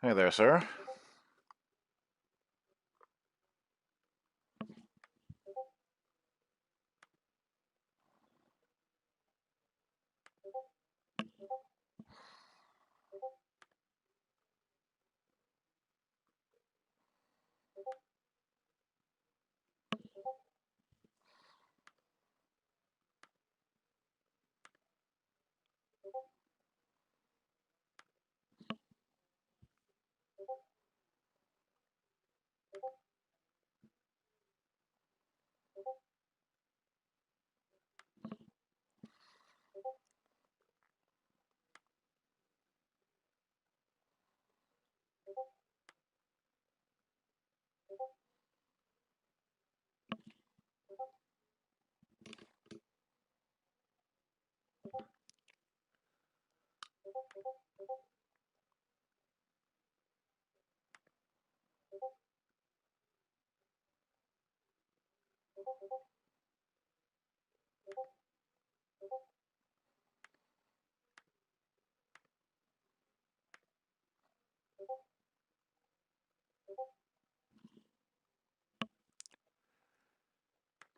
Hey there, sir.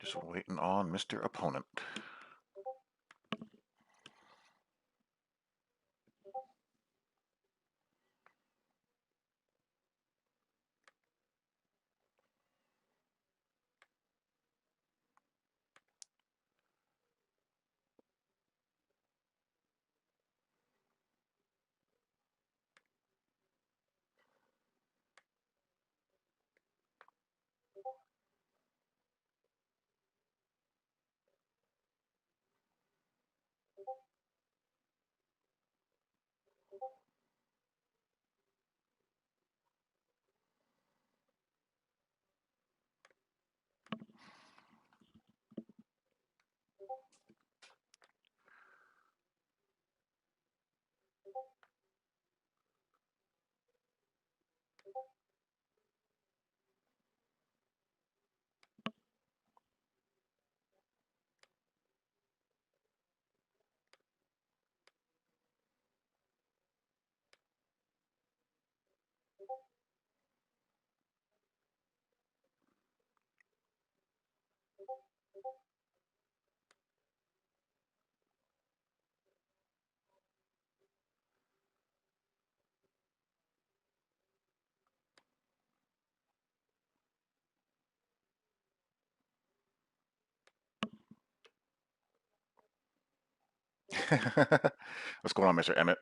Just waiting on Mr. Opponent. What's going on, Mr. Emmett?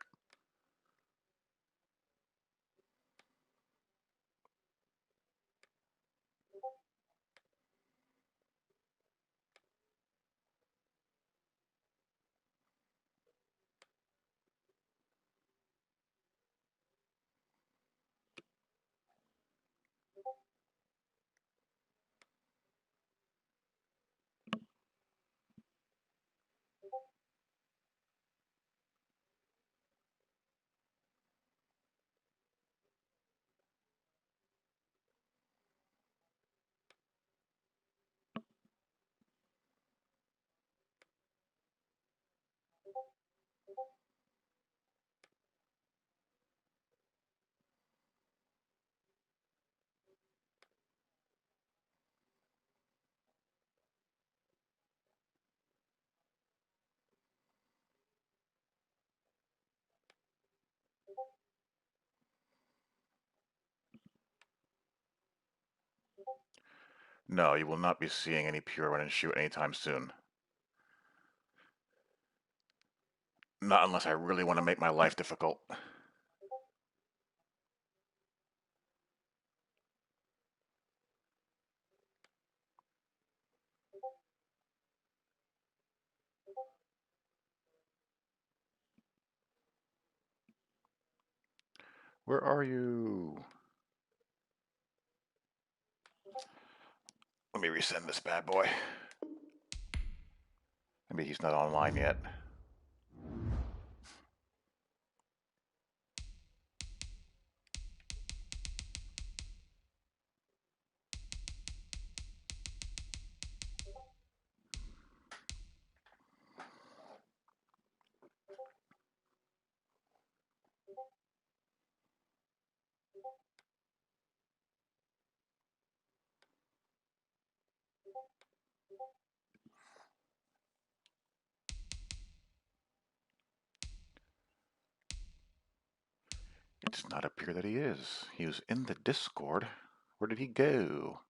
No, you will not be seeing any pure run and shoot anytime soon. Not unless I really want to make my life difficult. Where are you? Let me resend this bad boy. Maybe he's not online yet. It does not appear that he is. He was in the Discord. Where did he go?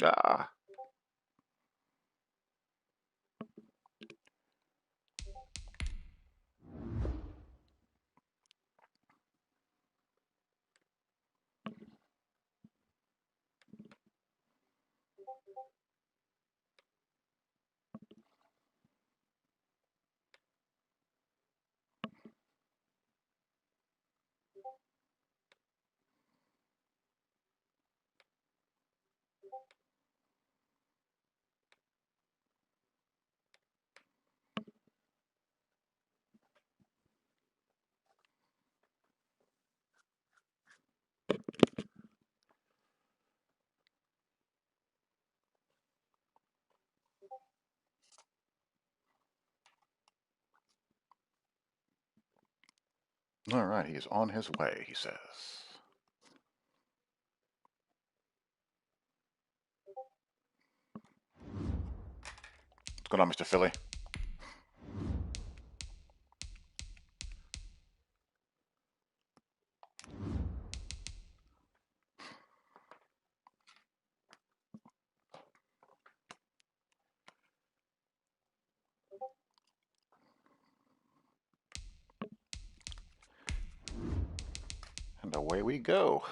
Ah. All right, he is on his way, he says. What's going on, Mr. Philly? And away we go.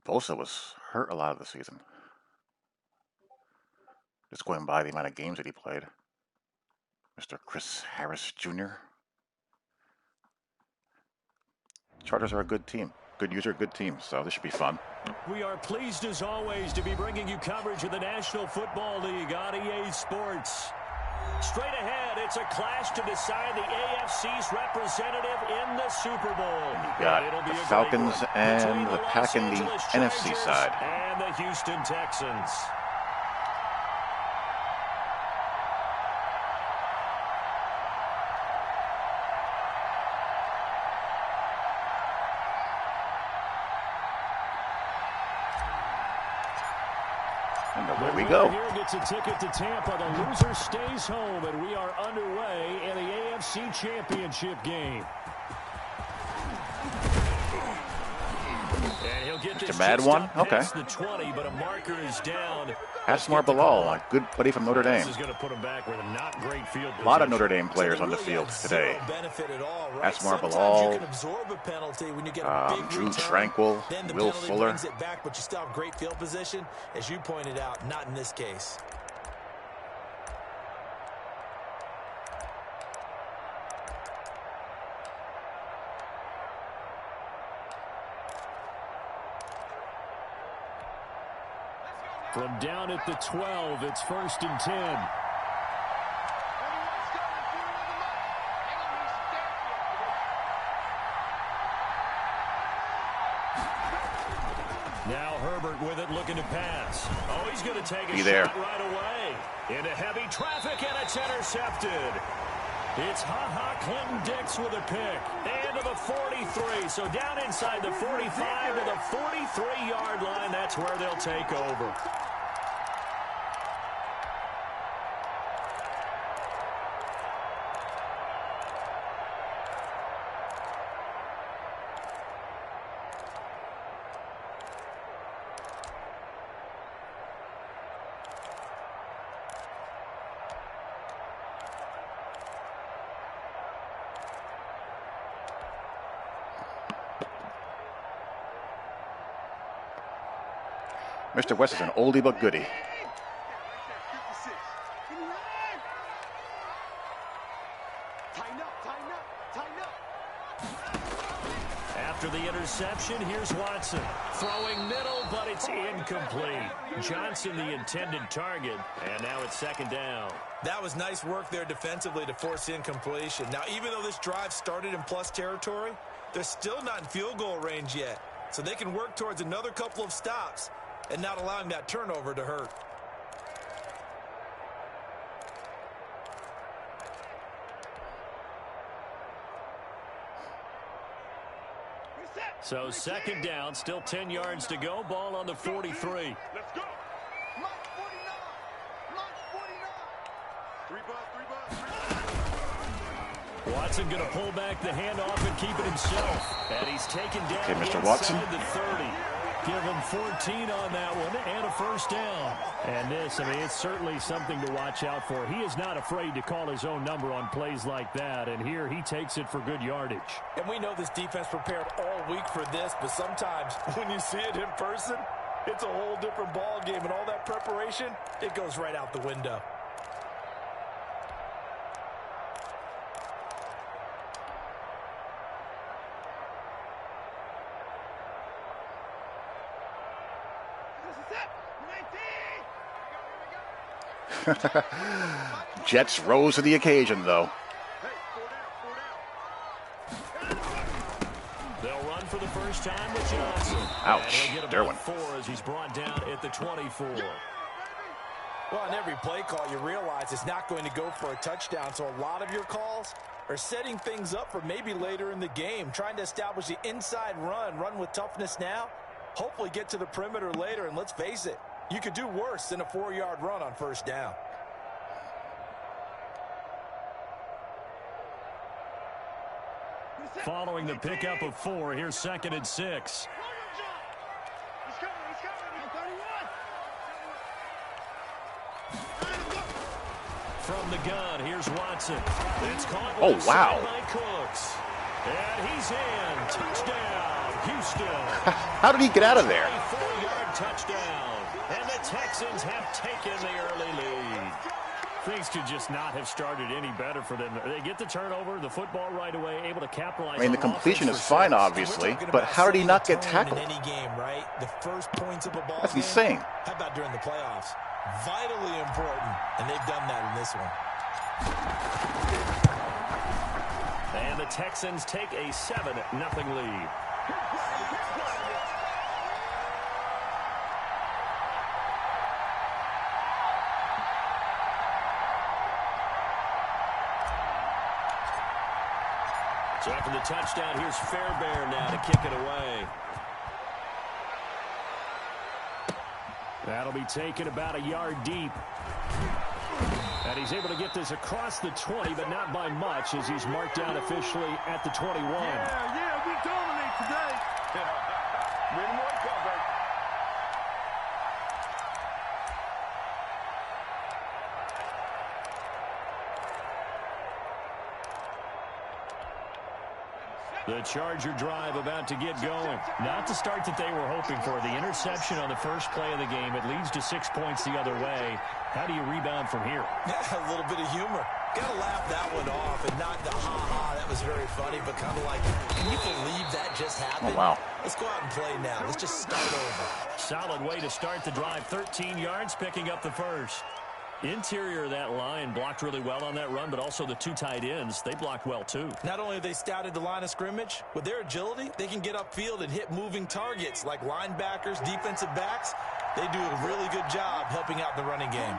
Bosa was hurt a lot of the season. Just going by the amount of games that he played. Mr. Chris Harris Jr. Chargers are a good team. Good user, good team, so this should be fun. We are pleased as always to be bringing you coverage of the National Football League on EA Sports. Straight ahead, it's a clash to decide the AFC's representative in the Super Bowl. You got the Falcons and the Pack in the NFC side. And the Houston Texans. And away we go. Here gets a ticket to Tampa. The loser stays home, and we are underway in the AFC Championship game. And he'll get this Mad one? Okay. The 20, but a marker is down. Rbsl, a good buddy from Notre Dame. This is going to put him back with a not great field A lot of Notre Dame players on the field today. Rbsl, Drew Tranquil, Will Fuller. It back, but you still have great field position, as you pointed out. Not in this case. From down at the 12, it's 1st and 10. looking to pass. Oh, he's going to take a there. shot right away. Into heavy traffic, and it's intercepted. It's Clinton Dix with a pick. And to the 43. So down inside the 45 to the 43-yard line. That's where they'll take over. Mr. West is an oldie but goodie. After the interception, here's Watson. Throwing middle, but it's incomplete. Johnson the intended target, and now it's second down. That was nice work there defensively to force incompletion. Now, even though this drive started in plus territory, they're still not in field goal range yet. So they can work towards another couple of stops and not allowing that turnover to hurt. So second down, still 10 yards to go. Ball on the 43. Let's go. Mark 49. Mark 49. Watson going to pull back the handoff and keep it himself. And he's taken down Okay, Mr. inside Watson. the 30. Give him 14 on that one and a first down. And this, I mean, it's certainly something to watch out for. He is not afraid to call his own number on plays like that. And here he takes it for good yardage. And we know this defense prepared all week for this, but sometimes when you see it in person, it's a whole different ball game. And all that preparation, it goes right out the window. Jets rose to the occasion, though. They'll run for the first time with Johnson. Ouch, And he'll get Derwin. about 4 as he's brought down at the 24. Well, on every play call, you realize it's not going to go for a touchdown. So a lot of your calls are setting things up for maybe later in the game, trying to establish the inside run with toughness now, hopefully get to the perimeter later. And let's face it, you could do worse than a 4-yard run on first down. Following the pickup of 4, here's second and 6. From the gun, here's Watson. It's caught Oh, with wow. by Cooks. And he's in. Touchdown, Houston. How did he get out of there? 4-yard touchdown. And the Texans have taken the early lead. Things could just not have started any better for them. They get the turnover, the football right away, able to capitalize. I mean, the completion is fine, obviously, but how did he not get tackled? In any game, right? The first points of a ball That's game. insane. How about during the playoffs? Vitally important, and they've done that in this one. And the Texans take a 7-0 lead. So after the touchdown, here's Fairbairn now to kick it away. That'll be taken about a yard deep. And he's able to get this across the 20, but not by much, as he's marked down officially at the 21. Yeah, we dominate today. Win more cover. The Charger drive about to get going. Not the start that they were hoping for. The interception on the first play of the game. It leads to 6 points the other way. How do you rebound from here? Yeah, a little bit of humor. Got to laugh that one off and not the ha-ha. That was very funny, but kind of like, can you believe that just happened? Oh, wow. Let's go out and play now. Let's just start over. Solid way to start the drive. 13 yards, picking up the first. Interior of that line blocked really well on that run, but also the two tight ends, they blocked well too. Not only have they scouted the line of scrimmage, with their agility, they can get upfield and hit moving targets like linebackers, defensive backs. They do a really good job helping out the running game.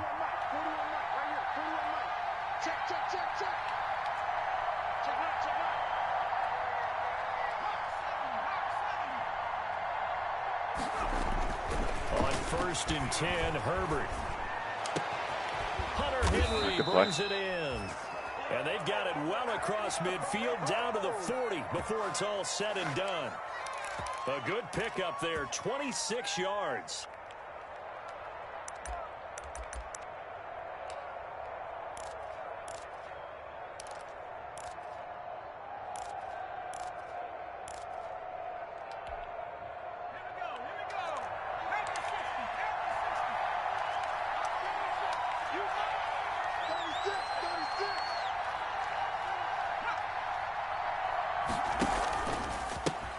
On 1st and 10, Herbert. Hunter Henry brings it in. And they've got it well across midfield down to the 40 before it's all said and done. A good pickup there, 26 yards.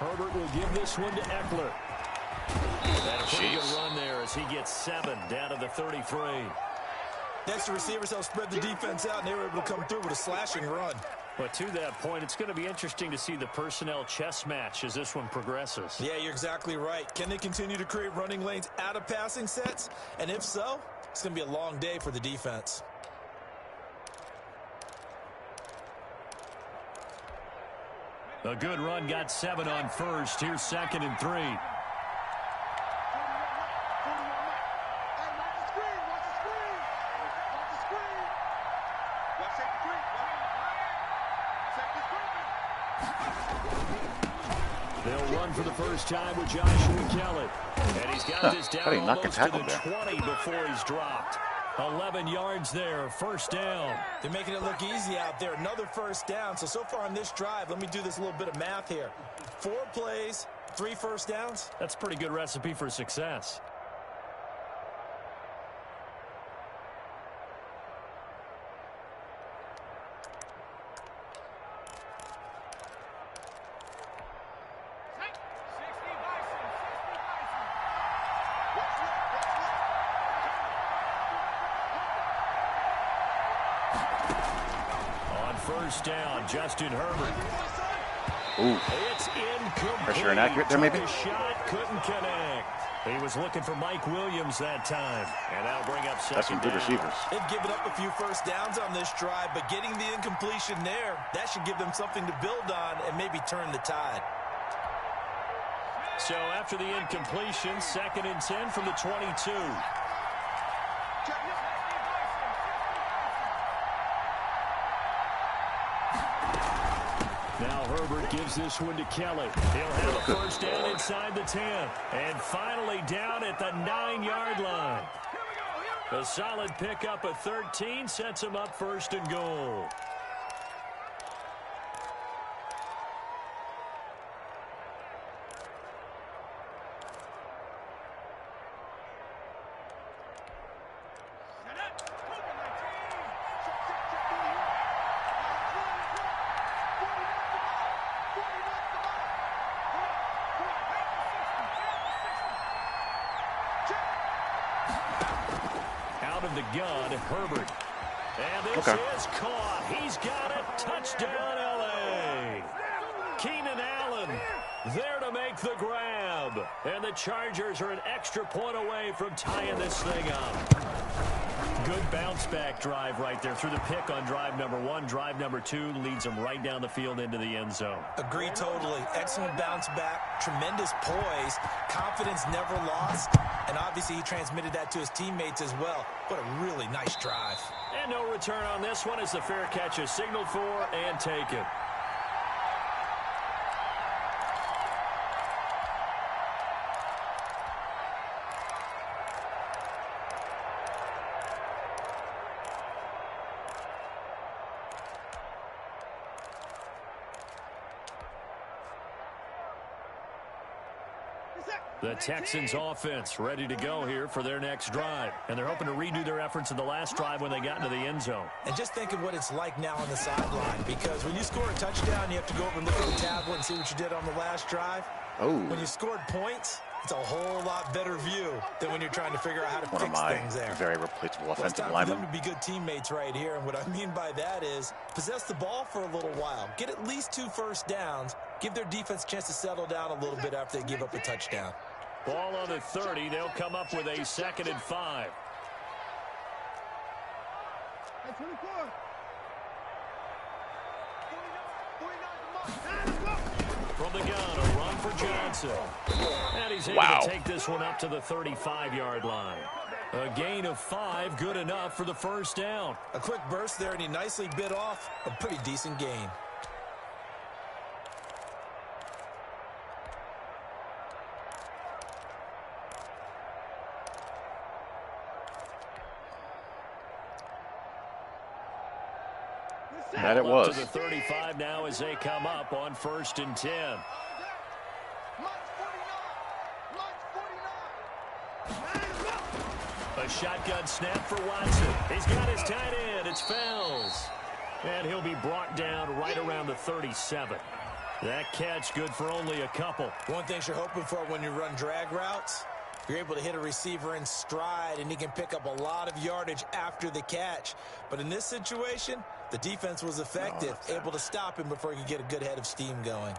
Herbert will give this one to Eckler. And a pretty good run there as he gets 7 down to the 33. Next, the receivers help spread the defense out, and they were able to come through with a slashing run. But to that point, it's going to be interesting to see the personnel chess match as this one progresses. Yeah, you're exactly right. Can they continue to create running lanes out of passing sets? And if so, it's going to be a long day for the defense. A good run, got 7 on 1st. Here's 2nd and 3. They'll run for the first time with Joshua Kelly. And he's got this down almost to the 20 before he's dropped. 11 yards there, 1st down. They're making it look easy out there. Another 1st down. So far on this drive, let me do this little bit of math here. 4 plays, 3 1st downs. That's a pretty good recipe for success. First down, Justin Herbert. Ooh. It's incomplete. Pressure inaccurate there, maybe? Took a shot, couldn't connect. He was looking for Mike Williams that time. And that'll bring up 2nd That's some good down. receivers. They've given up a few 1st downs on this drive, but getting the incompletion there, that should give them something to build on and maybe turn the tide. So after the incompletion, 2nd and 10 from the 22. Now Herbert gives this one to Kelly. He'll have a 1st down inside the 10. And finally down at the 9-yard line. A solid pickup of 13 sets him up 1st and goal. Out of the gun, Herbert. And this is caught. He's got it. Touchdown, L.A. Keenan Allen there to make the grab. And the Chargers are an extra point away from tying this thing up. Good bounce-back drive right there through the pick on drive number 1. Drive number 2 leads them right down the field into the end zone. Agree totally. Excellent bounce back. Tremendous poise. Confidence never lost. And obviously he transmitted that to his teammates as well. What a really nice drive. And no return on this one as the fair catch is signaled for and taken. The Texans offense ready to go here for their next drive. And they're hoping to redo their efforts in the last drive when they got into the end zone. And just think of what it's like now on the sideline. Because when you score a touchdown, you have to go over and look at the tablet and see what you did on the last drive. Oh. When you scored points, It's a whole lot better view than when you're trying to figure out how to One of fix my things there. very replaceable Well, it's offensive time for linemen. them to be good teammates right here, and what I mean by that is possess the ball for a little while, get at least 2 first downs, give their defense a chance to settle down a little bit after they give up a touchdown. Ball on the 30. They'll come up with a 2nd and 5. From the gun, a run for Johnson. And he's able to take this one up to the 35-yard line. A gain of 5, good enough for the first down. A quick burst there, and he nicely bit off a pretty decent gain. That it was. Up to the 35 now as they come up on 1st and 10. A shotgun snap for Watson. He's got his tight end. It's Fells. And he'll be brought down right around the 37. That catch good for only a couple. One thing you're hoping for when you run drag routes, you're able to hit a receiver in stride, and he can pick up a lot of yardage after the catch. But in this situation, the defense was effective, able to stop him before he could get a good head of steam going.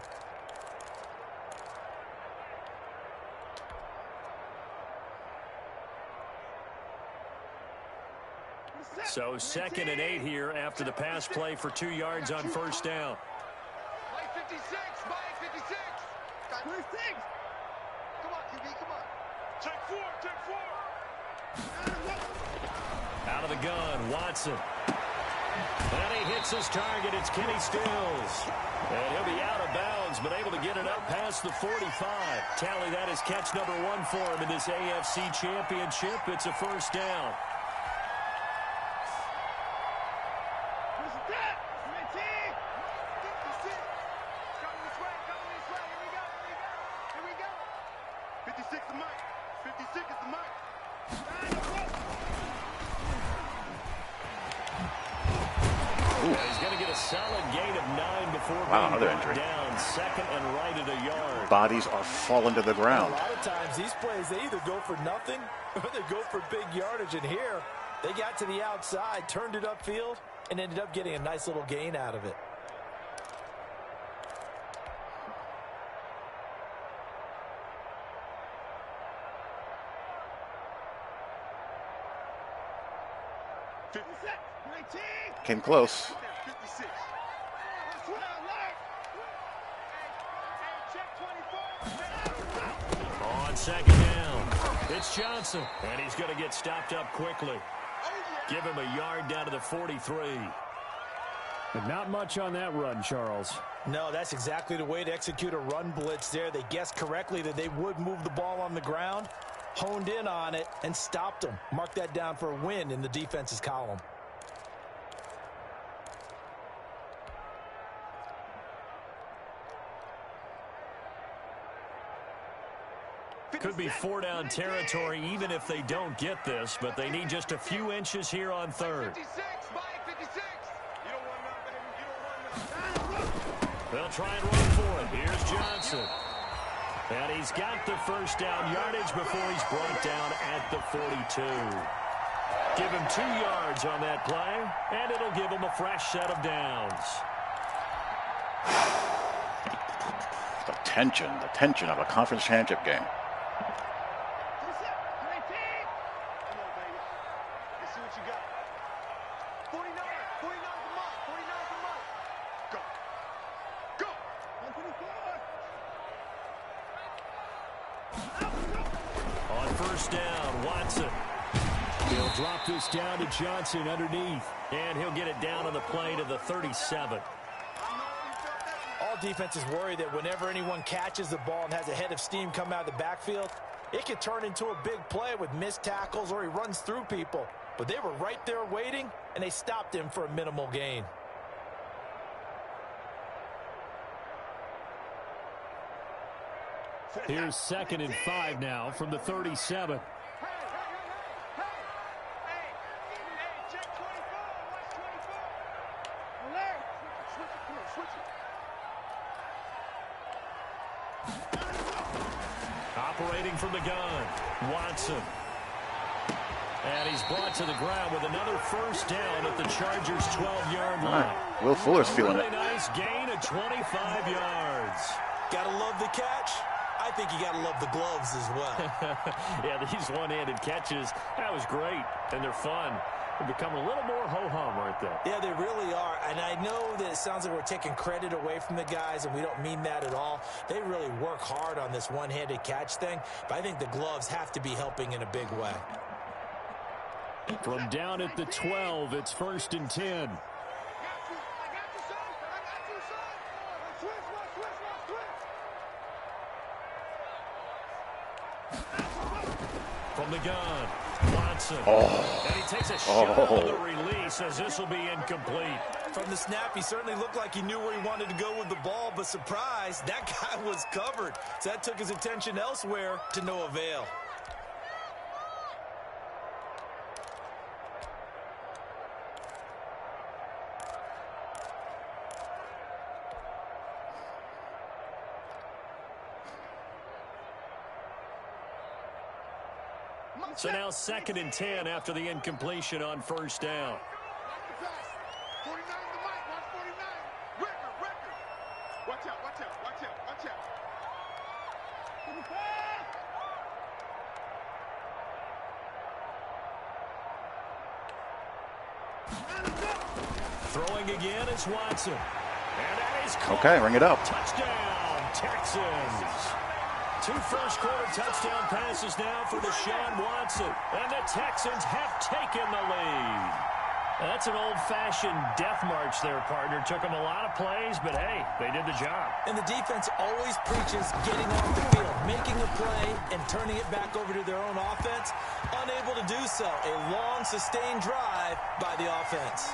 So 2nd and 8 here after the pass play for 2 yards on 1st down. Mike 56, Mike 56. 26. Come on, QB, come on. Take 4, take 4. Out of the gun, Watson. And he hits his target. It's Kenny Stills. And he'll be out of bounds, but able to get it up past the 45. Tally, that is catch number 1 for him in this AFC Championship. It's a first down. Solid gain of 9 before another being injury. Down 2nd and right at a yard. Bodies are falling to the ground. A lot of times these plays, they either go for nothing or they go for big yardage. And here, they got to the outside, turned it upfield, and ended up getting a nice little gain out of it. Came close. On 2nd down, it's Johnson, and he's going to get stopped up quickly. Give him a yard down to the 43. But not much on that run, Charles. No, that's exactly the way to execute a run blitz there. They guessed correctly that they would move the ball on the ground, honed in on it, and stopped them. Mark that down for a win in the defense's column. Could be 4-down territory even if they don't get this, but they need just a few inches here on 3rd. They'll try and run for it. Here's Johnson. And he's got the first down yardage before he's brought down at the 42. Give him 2 yards on that play, and it'll give him a fresh set of downs. The tension of a conference championship game. On 1st down, Watson. He'll drop this down to Johnson underneath, and he'll get it down on the play to the 37. All defenses worry that whenever anyone catches the ball and has a head of steam come out of the backfield, it can turn into a big play with missed tackles or he runs through people. But they were right there waiting, and they stopped him for a minimal gain. Here's 2nd and 5 now from the 37. Operating from the gun, Watson. And he's brought to the ground with another first down at the Chargers' 12-yard line. Right. Will Fuller's feeling really it. Nice gain of 25 yards. Gotta love the catch. I think you gotta love the gloves as well. Yeah, these one-handed catches, that was great, and they're fun. They're becoming a little more ho-hum, aren't they? Yeah, they really are. And I know that it sounds like we're taking credit away from the guys, and we don't mean that at all. They really work hard on this one-handed catch thing, but I think the gloves have to be helping in a big way. From down at the 12, it's 1st and 10. From the gun, Watson. Oh. And he takes a shot on the release as this will be incomplete. From the snap, he certainly looked like he knew where he wanted to go with the ball, but surprise, that guy was covered. So that took his attention elsewhere to no avail. So now 2nd and 10 after the incompletion on first down. 49 to Mike, 149. Record. Watch out. Throwing again is Watson. And that is caught. Okay, ring it up. Touchdown, Texans. 2 first-quarter touchdown passes now for Deshaun Watson. And the Texans have taken the lead. That's an old-fashioned death march there, partner. Took them a lot of plays, but hey, they did the job. And the defense always preaches getting off the field, making a play, and turning it back over to their own offense. Unable to do so. A long, sustained drive by the offense.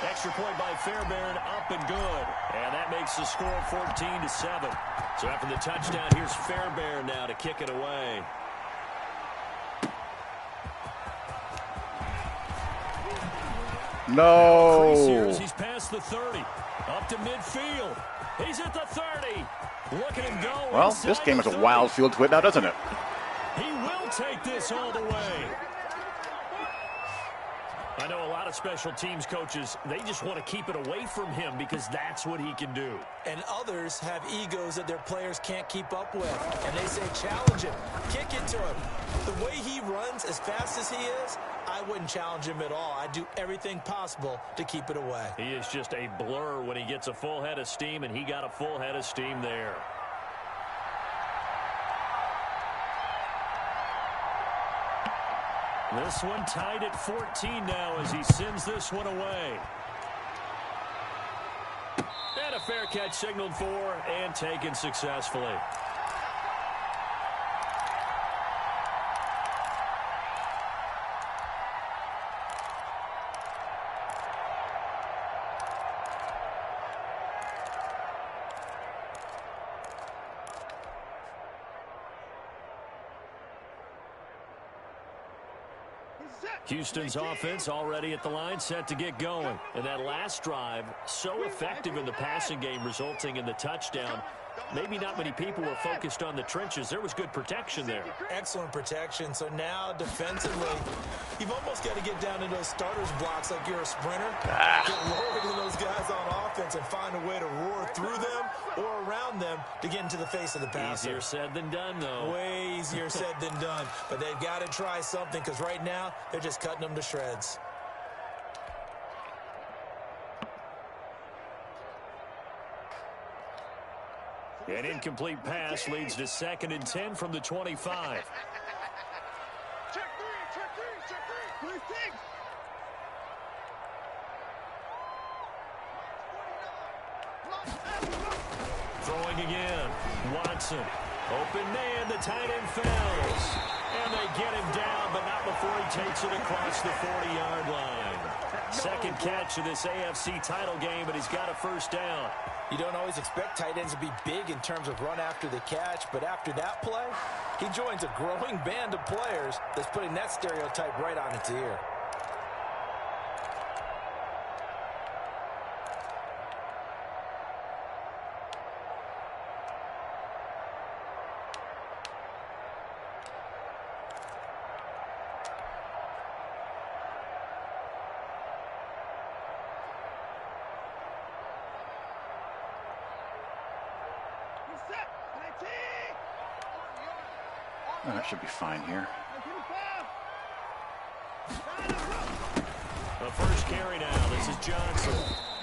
Extra point by Fairbairn, up and good. And that makes the score 14-7. So after the touchdown, here's Fairbairn now to kick it away. No. He's past the 30. Up to midfield. He's at the 30. Look at him go. Well, this game is a wild field to it now, doesn't it? He will take this all the way. I know a lot of special teams coaches, they just want to keep it away from him because that's what he can do. And others have egos that their players can't keep up with. And they say, challenge him, kick it to him. The way he runs as fast as he is, I wouldn't challenge him at all. I'd do everything possible to keep it away. He is just a blur when he gets a full head of steam, and he got a full head of steam there. This one tied at 14 now as he sends this one away. And a fair catch signaled for and taken successfully. Houston's offense already at the line, set to get going. And that last drive, so effective in the passing game, resulting in the touchdown. Maybe not many people were focused on the trenches. There was good protection there. Excellent protection. So now defensively, you've almost got to get down to those starters blocks like you're a sprinter. Get lower than those guys on offense and find a way to roar through them or around them to get into the face of the passer. Easier said than done, though. Way easier said than done. But they've got to try something because right now they're just cutting them to shreds. An incomplete pass leads to 2nd and 10 from the 25. Check three. Throwing again. Watson. Open man. The tight end fails. And they get him down, but not before he takes it across the 40-yard line. Second catch of this AFC title game, but he's got a first down. You don't always expect tight ends to be big in terms of run after the catch, but after that play, he joins a growing band of players that's putting that stereotype right on its ear. Oh, that should be fine here. The first carry now. This is Johnson.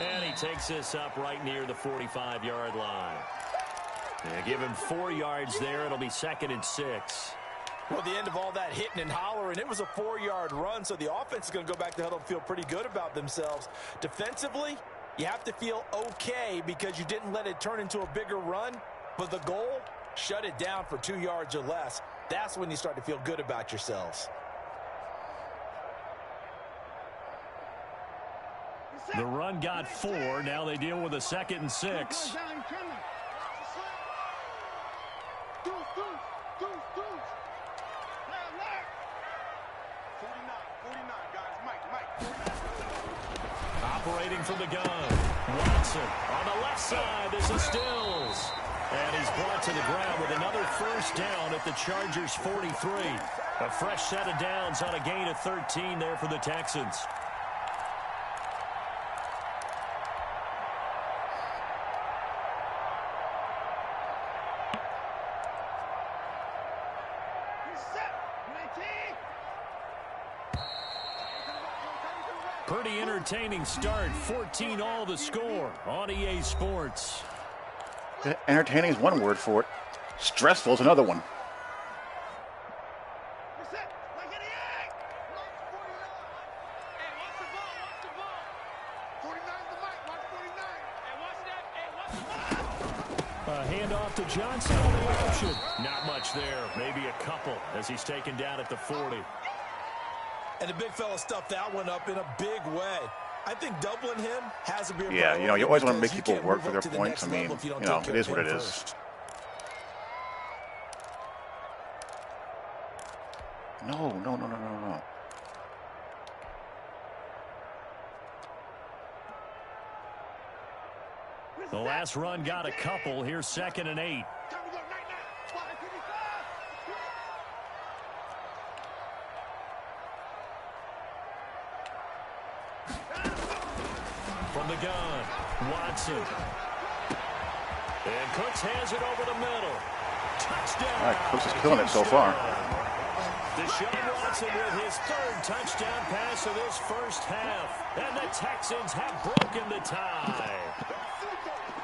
And he takes this up right near the 45-yard line. They give him 4 yards there. It'll be 2nd and 6. Well, the end of all that hitting and hollering, it was a 4-yard run, so the offense is going to go back to huddle and feel pretty good about themselves. Defensively, you have to feel okay because you didn't let it turn into a bigger run, but the goal, shut it down for 2 yards or less. That's when you start to feel good about yourselves. The run got 4. Now they deal with a 2nd and 6. Operating from the gun. Watson on the left side. This is Stills. And he's brought to the ground with another first down at the Chargers' 43. A fresh set of downs on a gain of 13 there for the Texans. Pretty entertaining start. 14-all the score on EA Sports. Entertaining is one word for it. Stressful is another one. Handoff to Johnson on the option. Not much there. Maybe a couple as he's taken down at the 40. And the big fella stuffed that one up in a big way. I think doubling him has to be a Yeah, you know, you always want to make people work for their the points. I mean, next level you know, it is what it is. No. The last run got a couple. Here's 2nd and 8. From the gun, Watson. And Cooks has it over the middle. Touchdown. All right, Cooks is killing it so far. Deshaun Watson with his 3rd touchdown pass of this first half. And the Texans have broken the tie.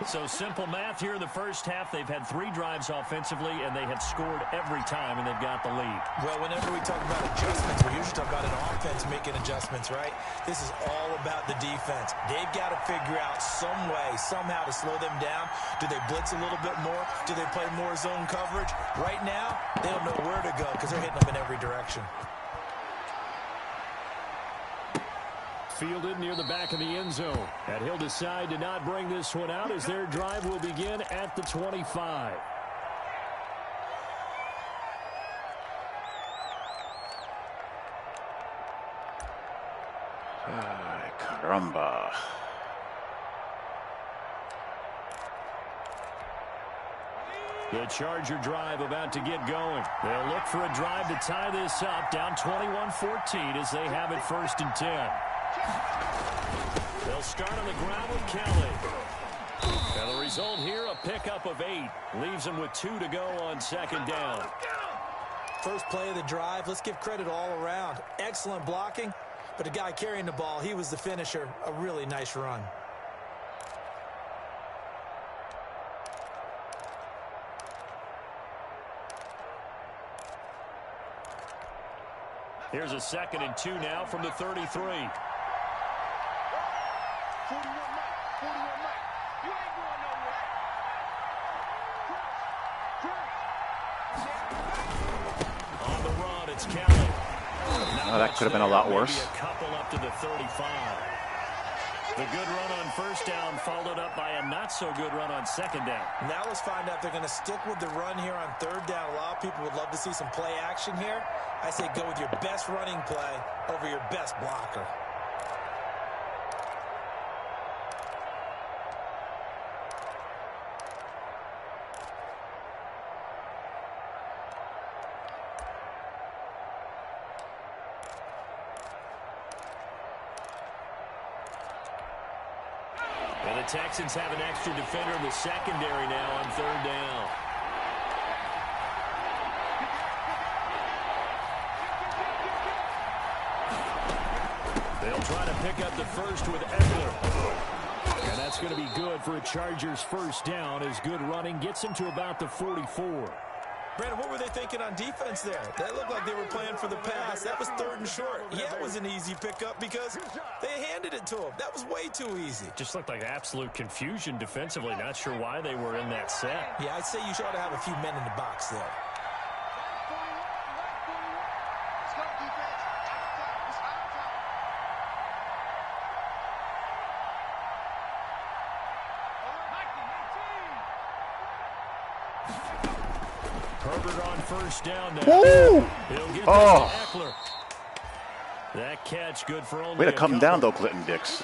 So simple math here in the first half. They've had 3 drives offensively, and they have scored every time, and they've got the lead. Well, whenever we talk about adjustments, we usually talk about an offense making adjustments, right? This is all about the defense. They've got to figure out some way, somehow to slow them down. Do they blitz a little bit more? Do they play more zone coverage? Right now, they don't know where to go because they're hitting them in every direction. Fielded near the back of the end zone. And he'll decide to not bring this one out as their drive will begin at the 25. Ay, caramba. The Charger drive about to get going. They'll look for a drive to tie this up, down 21-14 as they have it 1st and 10. They'll start on the ground with Kelly. And the result here, a pickup of 8. Leaves them with 2 to go on 2nd down. First play of the drive, let's give credit all around. Excellent blocking, but the guy carrying the ball, he was the finisher. A really nice run. Here's a 2nd and 2 now from the 33. 41 Mike. 41 Mike. You ain't going nowhere. On the run, it's Kelly. Oh, that could have been a lot worse. Maybe a couple up to the 35. The good run on 1st down followed up by a not-so-good run on 2nd down. Now let's find out if they're going to stick with the run here on 3rd down. A lot of people would love to see some play action here. I say go with your best running play over your best blocker. And the Texans have an extra defender in the secondary now on 3rd down. They'll try to pick up the first with Rbsl. And that's going to be good for a Chargers first down as good running gets him to about the 44. Brandon, what were they thinking on defense there? That looked like they were playing for the pass. That was 3rd and short. Yeah, it was an easy pickup because they handed it to him. That was way too easy. Just looked like absolute confusion defensively. Not sure why they were in that set. Yeah, I'd say you ought to have a few men in the box there. Herbert on first down now. Woo! He'll get Oh. Eckler. That catch good for only Way to a come couple. down, though, Clinton Dix.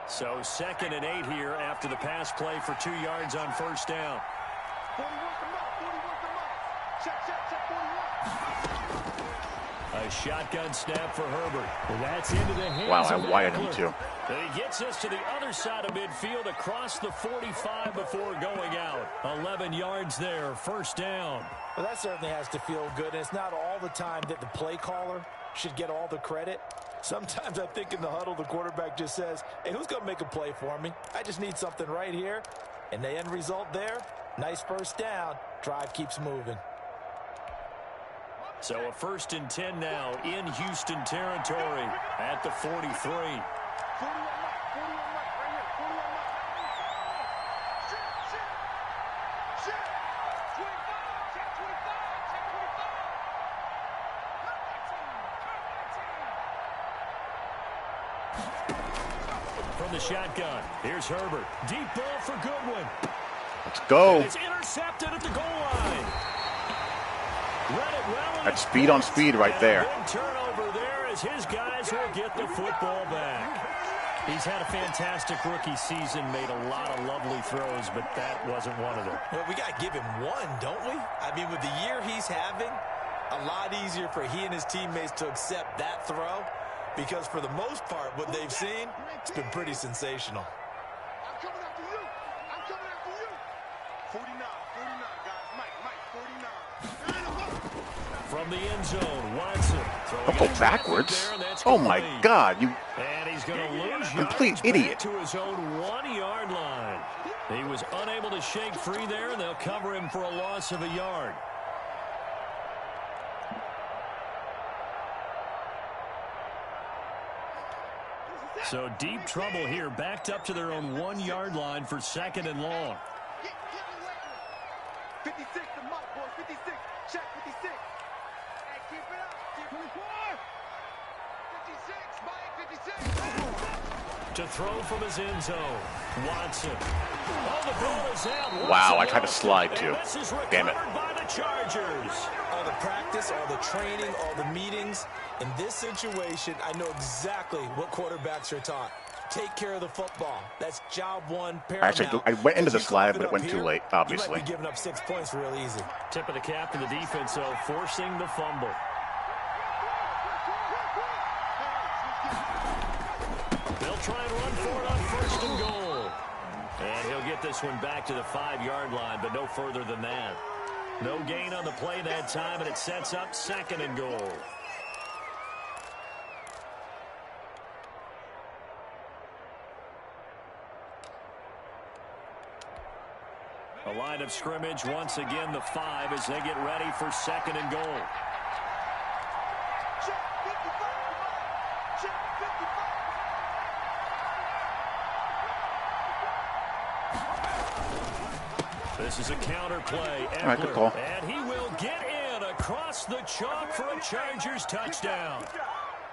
So 2nd and 8 here after the pass play for 2 yards on first down. 41 come up, 41 come up. Check, 41. A shotgun snap for Herbert. Well, that's into the hands Wow, I of wired him Eckler. too. And he gets us to the other side of midfield across the 45 before going out. 11 yards there, first down. Well, that certainly has to feel good, and it's not all the time that the play caller should get all the credit. Sometimes I think in the huddle, the quarterback just says, hey, who's going to make a play for me? I just need something right here. And the end result there, nice first down. Drive keeps moving. So a 1st and 10 now in Houston territory at the 43. 41 right, 41 right, right here, 41 right. Check. 25, check 25, check 25. From the shotgun, here's Herbert. Deep ball for Goodwin. Let's go. It's intercepted at the goal line. Read it well. That's speed on speed right there. Big turnover there as his guys will get the football back. He's had a fantastic rookie season, made a lot of lovely throws, but that wasn't one of them. Well, we got to give him one, don't we? I mean, with the year he's having, a lot easier for he and his teammates to accept that throw because for the most part, what they've seen, it's been pretty sensational. I'm coming after you. I'm coming after you. 49, guys. Mike, 49. From the end zone, Watson. Don't go backwards. Oh my God, you And he's going to lose complete yards idiot. back to his own 1-yard line. He was unable to shake free there, and they'll cover him for a loss of a yard. So deep trouble here, backed up to their own 1-yard line for 2nd and long. 56 to Mike, boys. 56. Check 56. Hey, keep it up. Keep 24. 56, Mike, 56. To throw from his end zone, Watson. Oh, the ball is out. Wow, I tried to slide too. Damn it. By the Chargers. All the practice, all the training, all the meetings. In this situation, I know exactly what quarterbacks are taught. Take care of the football. That's job one, paramount. Actually, I went into the If you slide, cough but it up went too here, late, You obviously. might be giving up 6 points real easy. Tip of the cap to the defense, though, forcing the fumble. They'll try and run for it on 1st and goal. And he'll get this one back to the 5-yard line, but no further than that. No gain on the play that time, and it sets up 2nd and goal. A line of scrimmage, once again the 5 as they get ready for 2nd and goal. Check 55. Check 55. This is a counter play. All right, good call. And he will get in across the chalk for a Chargers touchdown.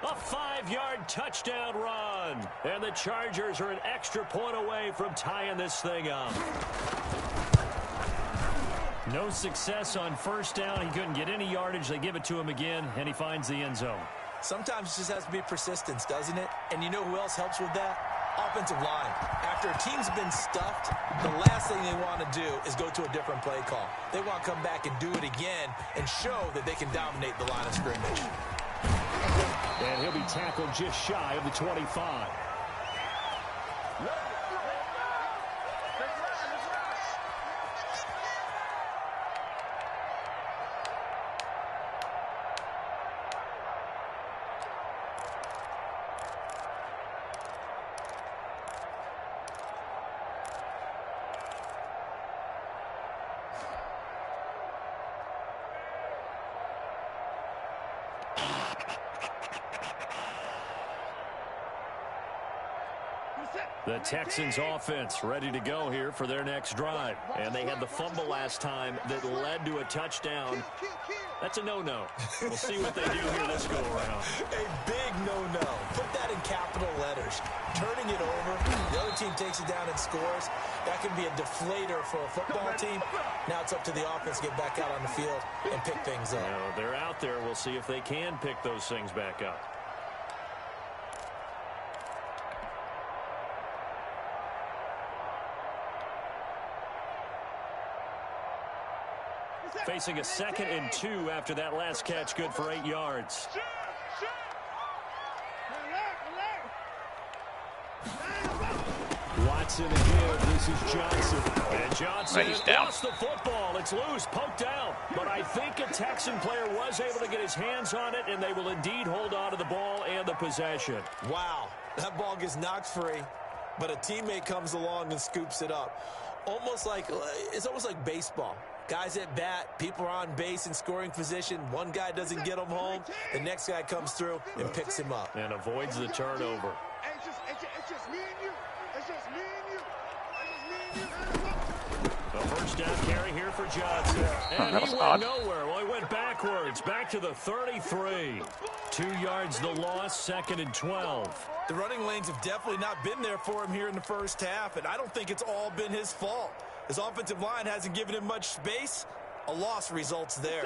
A 5-yard touchdown run. And the Chargers are an extra point away from tying this thing up. No success on 1st down. He couldn't get any yardage. They give it to him again, and he finds the end zone. Sometimes it just has to be persistence, doesn't it? And you know who else helps with that? Offensive line. After a team's been stuffed, the last thing they want to do is go to a different play call. They want to come back and do it again and show that they can dominate the line of scrimmage. And he'll be be tackled just shy of the 25. The Texans offense ready to go here for their next drive. And they had the fumble last time that led to a touchdown. That's a no-no. We'll see what they do here this go-around. A big no-no. Put that in capital letters. Turning it over, the other team takes it down and scores. That can be a deflator for a football team. Now it's up to the offense to get back out on the field and pick things up. They're out there. We'll see if they can pick those things back up. Facing a 2nd and 2 after that last catch, good for 8 yards. Watson again. This is Johnson. And Johnson he's down. lost the football. It's loose, poked out. But I think a Texan player was able to get his hands on it, and they will indeed hold on to the ball and the possession. Wow, that ball gets knocked free, but a teammate comes along and scoops it up. It's almost like baseball. Guys at bat, people are on base in scoring position. One guy doesn't get him home. The next guy comes through and picks him up. And avoids the turnover. It's just me and you. It's just me and you. It's just me and you. The first down carry here for Johnson. And that he was went odd. nowhere. Well, he went backwards. Back to the 33. 2 yards the loss, 2nd and 12. The running lanes have definitely not been there for him here in the first half, and I don't think it's all been his fault. His offensive line hasn't given him much space. A loss results there.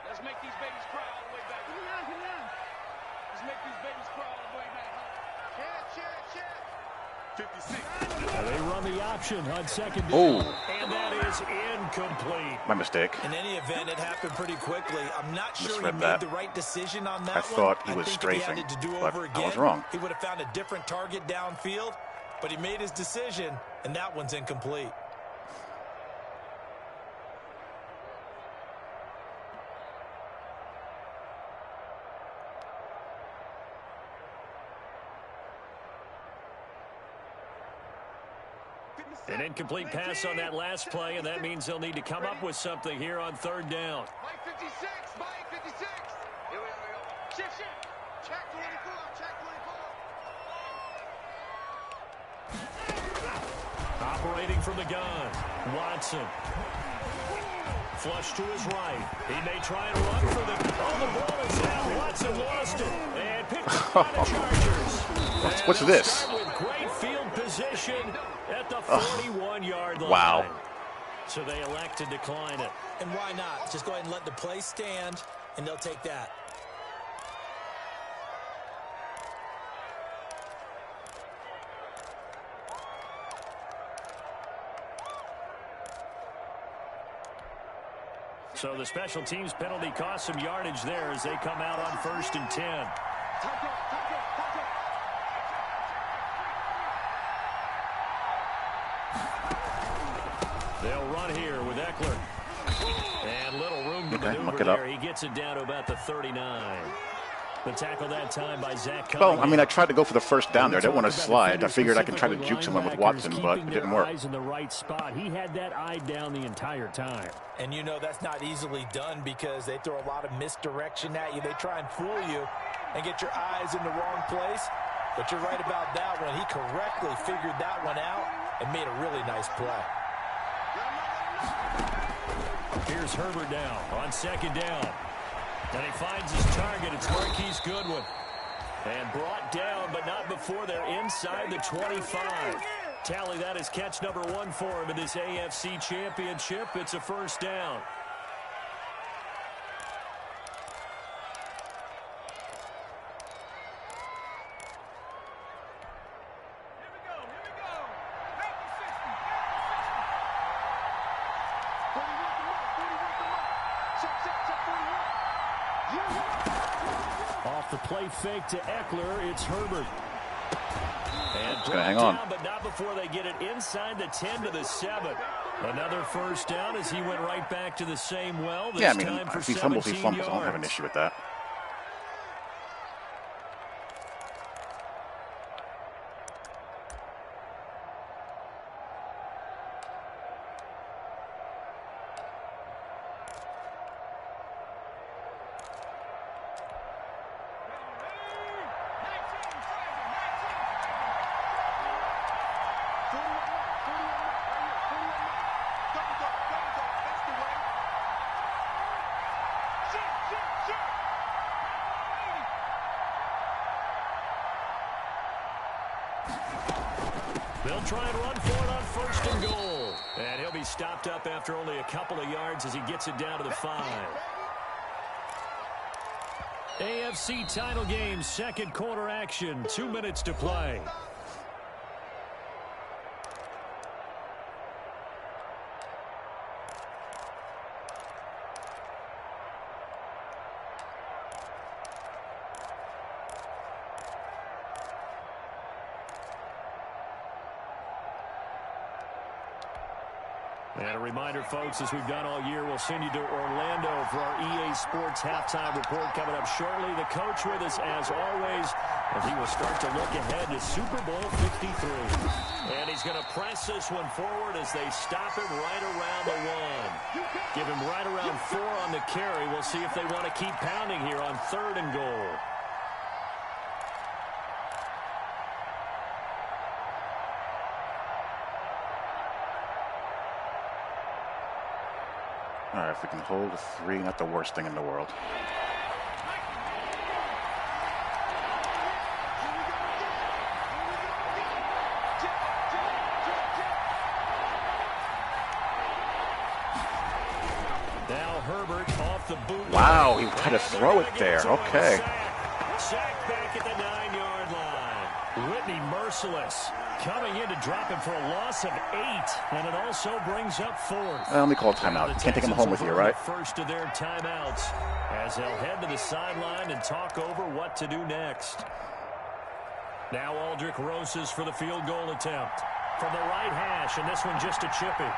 Let's make these babies cry all the way back. Let's make these babies cry all the way back. Cheer. 56. They run the option on 2nd down. Oh. And that is incomplete. My mistake. In any event, it happened pretty quickly. I'm not sure he Misread made that. the right decision on that I one. thought he was think if he strafing, had it to do but over I again, was wrong. he would have found a different target downfield, but he made his decision, and that one's incomplete. An incomplete pass on that last play, and that means they'll need to come up with something here on 3rd down. Mike 56. Mike 56. Here we go. Shift. Check 24. Check 24. Operating from the gun. Watson. Flush to his right. He may try and run for the... Oh, the ball is down. Watson lost it. And picked up by the Chargers. What's And they'll this? start with great field position at the 41-yard line. Wow. So they elect to decline it. And why not? Just go ahead and let the play stand, and they'll take that. So the special teams penalty cost some yardage there as they come out on 1st and 10. They'll run here with Eckler. And little room to Okay, maneuver look it up. there. He gets it down to about the 39. The tackle that time by Zach Well, Cunningham. I mean, I tried to go for the first down there. I didn't want to slide. I figured I could try to juke someone with Watson, but it didn't work. Eyes in the right spot. He had that eye down the entire time. And you know that's not easily done because they throw a lot of misdirection at you. They try and fool you and get your eyes in the wrong place. But you're right about that one. He correctly figured that one out and made a really nice play. Here's Herbert down on 2nd down. And he finds his target. It's Marquise Goodwin. And brought down, but not before they're inside the 25. Tally that is catch number 1 for him in this AFC Championship. It's a 1st down. the play fake to Eckler. It's Herbert. And It's going to hang on. Down, but not before they get it inside the 10 to the 7. Another first down as he went right back to the same well. This Yeah, I mean, time for if he fumbles, he 17 fumbles. I don't have an yards. issue with that. They'll try and run for it on 1st and goal. And he'll be stopped up after only a couple of yards as he gets it down to the 5. AFC title game, second quarter action, 2 minutes to play. And a reminder, folks, as we've done all year, we'll send you to Orlando for our EA Sports halftime report coming up shortly. The coach with us, as always, as he will start to look ahead to Super Bowl 53. And he's going to press this one forward as they stop him right around the 1. Give him right around 4 on the carry. We'll see if they want to keep pounding here on 3rd and goal. All right, if we can hold a 3, not the worst thing in the world. Now Herbert off the boot. Wow, he had to throw it there. Okay. Sacked back at the 9-yard line. Whitney merciless. Coming in to drop him for a loss of 8, and it also brings up 4th. Let me call a timeout. You can't take him home with you, right? First of their timeouts as they'll head to the sideline and talk over what to do next. Now Aldrich Rosas for the field goal attempt from the right hash, and this one just a chippy.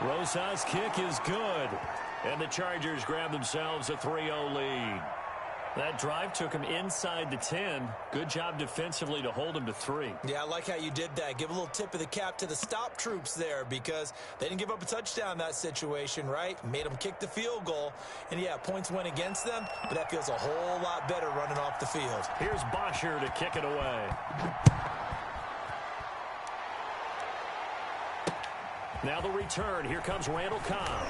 Rosas' kick is good, and the Chargers grab themselves a 3-0 lead. That drive took him inside the 10. Good job defensively to hold him to 3. Yeah, I like how you did that. Give a little tip of the cap to the stop troops there because they didn't give up a touchdown in that situation, right? Made them kick the field goal. And, yeah, points went against them, but that feels a whole lot better running off the field. Here's Bosher to kick it away. Now the return. Here comes Randall Cobb.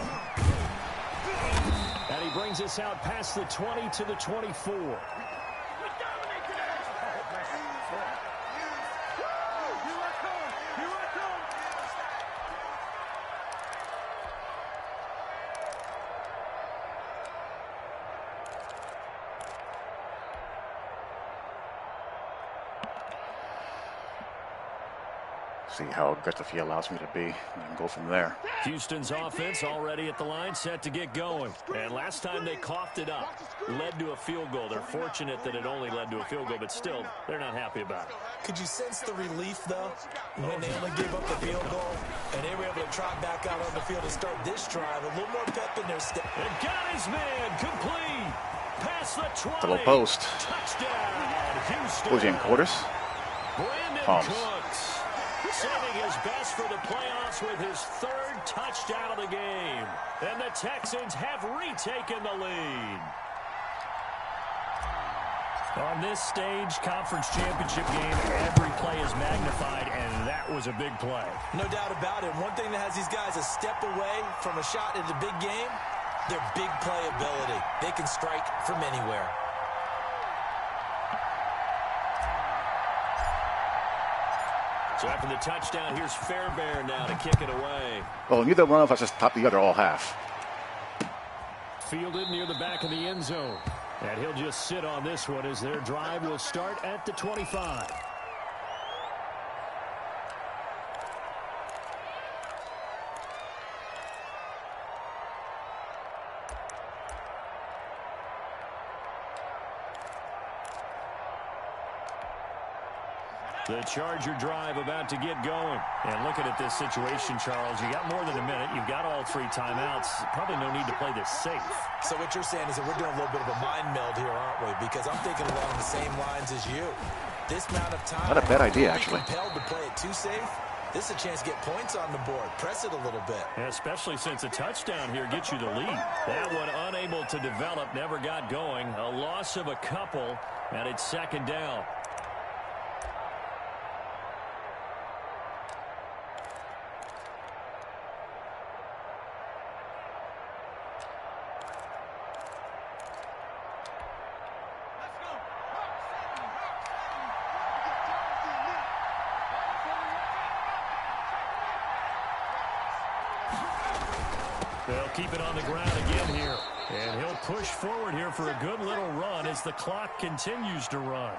And he brings us out past the 20 to the 24. See how aggressive he allows me to be and go from there. Houston's offense already at the line, set to get going. And last time they coughed it up, led to a field goal. They're fortunate that it only led to a field goal, but still, they're not happy about it. Could you sense the relief, though, when they only gave up the field goal and they were able to trot back out on the field to start this drive? A little more pep in their step. And got his man complete. Past the 20. Double post. Touchdown, Houston. Was he in quarters? Brandon Palms. Cooks saving his best for the playoffs with his 3rd touchdown of the game. And the Texans have retaken the lead. On this stage, conference championship game, every play is magnified, and that was a big play. No doubt about it. One thing that has these guys a step away from a shot in the big game, their big play ability. They can strike from anywhere. So after the touchdown, here's Fairbairn now to kick it away. Oh, neither one of us has topped the other all half. Fielded near the back of the end zone. And he'll just sit on this one as their drive will start at the 25. The Charger drive about to get going. And looking at this situation, Charles, you got more than a minute. You've got all 3 timeouts. Probably no need to play this safe. So what you're saying is that we're doing a little bit of a mind meld here, aren't we? Because I'm thinking along the same lines as you. This amount of time. Not a bad idea, actually. Compelled to play it too safe. This is a chance to get points on the board. Press it a little bit. Yeah, especially since a touchdown here gets you the lead. That one unable to develop, never got going. A loss of a couple, and it's 2nd down. They'll keep it on the ground again here. And he'll push forward here for a good little run as the clock continues to run.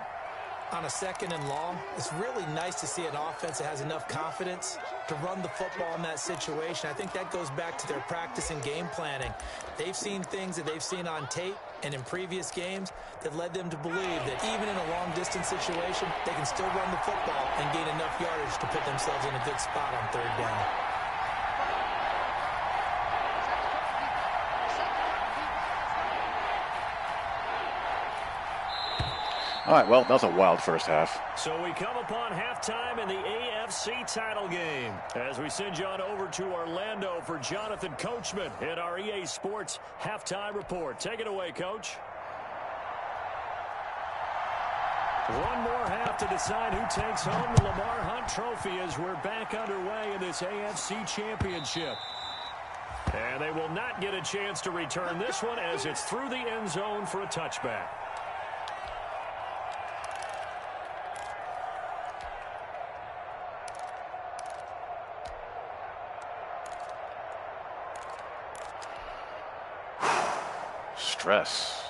On a 2nd and long, it's really nice to see an offense that has enough confidence to run the football in that situation. I think that goes back to their practice and game planning. They've seen things that they've seen on tape and in previous games that led them to believe that even in a long-distance situation, they can still run the football and gain enough yardage to put themselves in a good spot on 3rd down. All right, well, that was a wild first half. So we come upon halftime in the AFC title game as we send you on over to Orlando for Jonathan Coachman in our EA Sports halftime report. Take it away, Coach. One more half to decide who takes home the Lamar Hunt Trophy as we're back underway in this AFC Championship. And they will not get a chance to return this one as it's through the end zone for a touchback. Stress.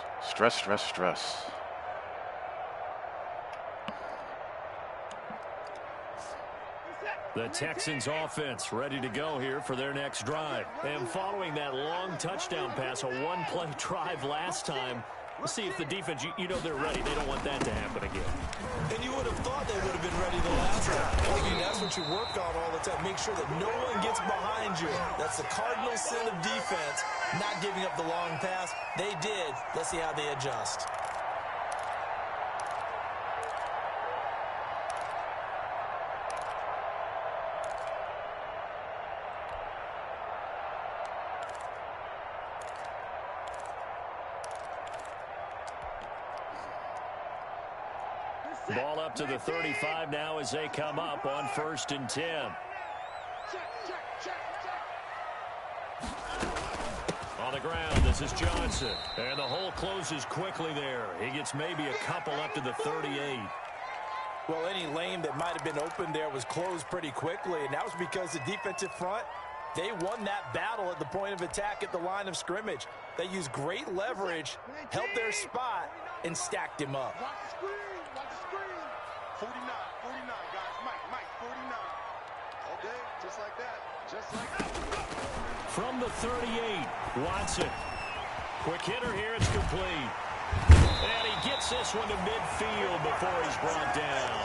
The Texans offense ready to go here for their next drive. And following that long touchdown pass, a one-play drive last time, we'll see if the defense, you know they're ready. They don't want that to happen again. And you would have thought they would have been ready the last time. I mean, that's what you work on all the time. Make sure that no one gets behind you. That's the cardinal sin of defense, not giving up the long pass. They did. Let's see how they adjust. Ball up to the 35 now as they come up on 1st and 10. On the ground, this is Johnson. And the hole closes quickly there. He gets maybe a couple up to the 38. Well, any lane that might have been open there was closed pretty quickly, and that was because the defensive front, they won that battle at the point of attack at the line of scrimmage. They used great leverage, held their spot, and stacked him up. Watch the screen. 49, guys. Mike, 49. All day, just like that. From the 38, Watson. Quick hitter here, it's complete. And he gets this one to midfield before he's brought down.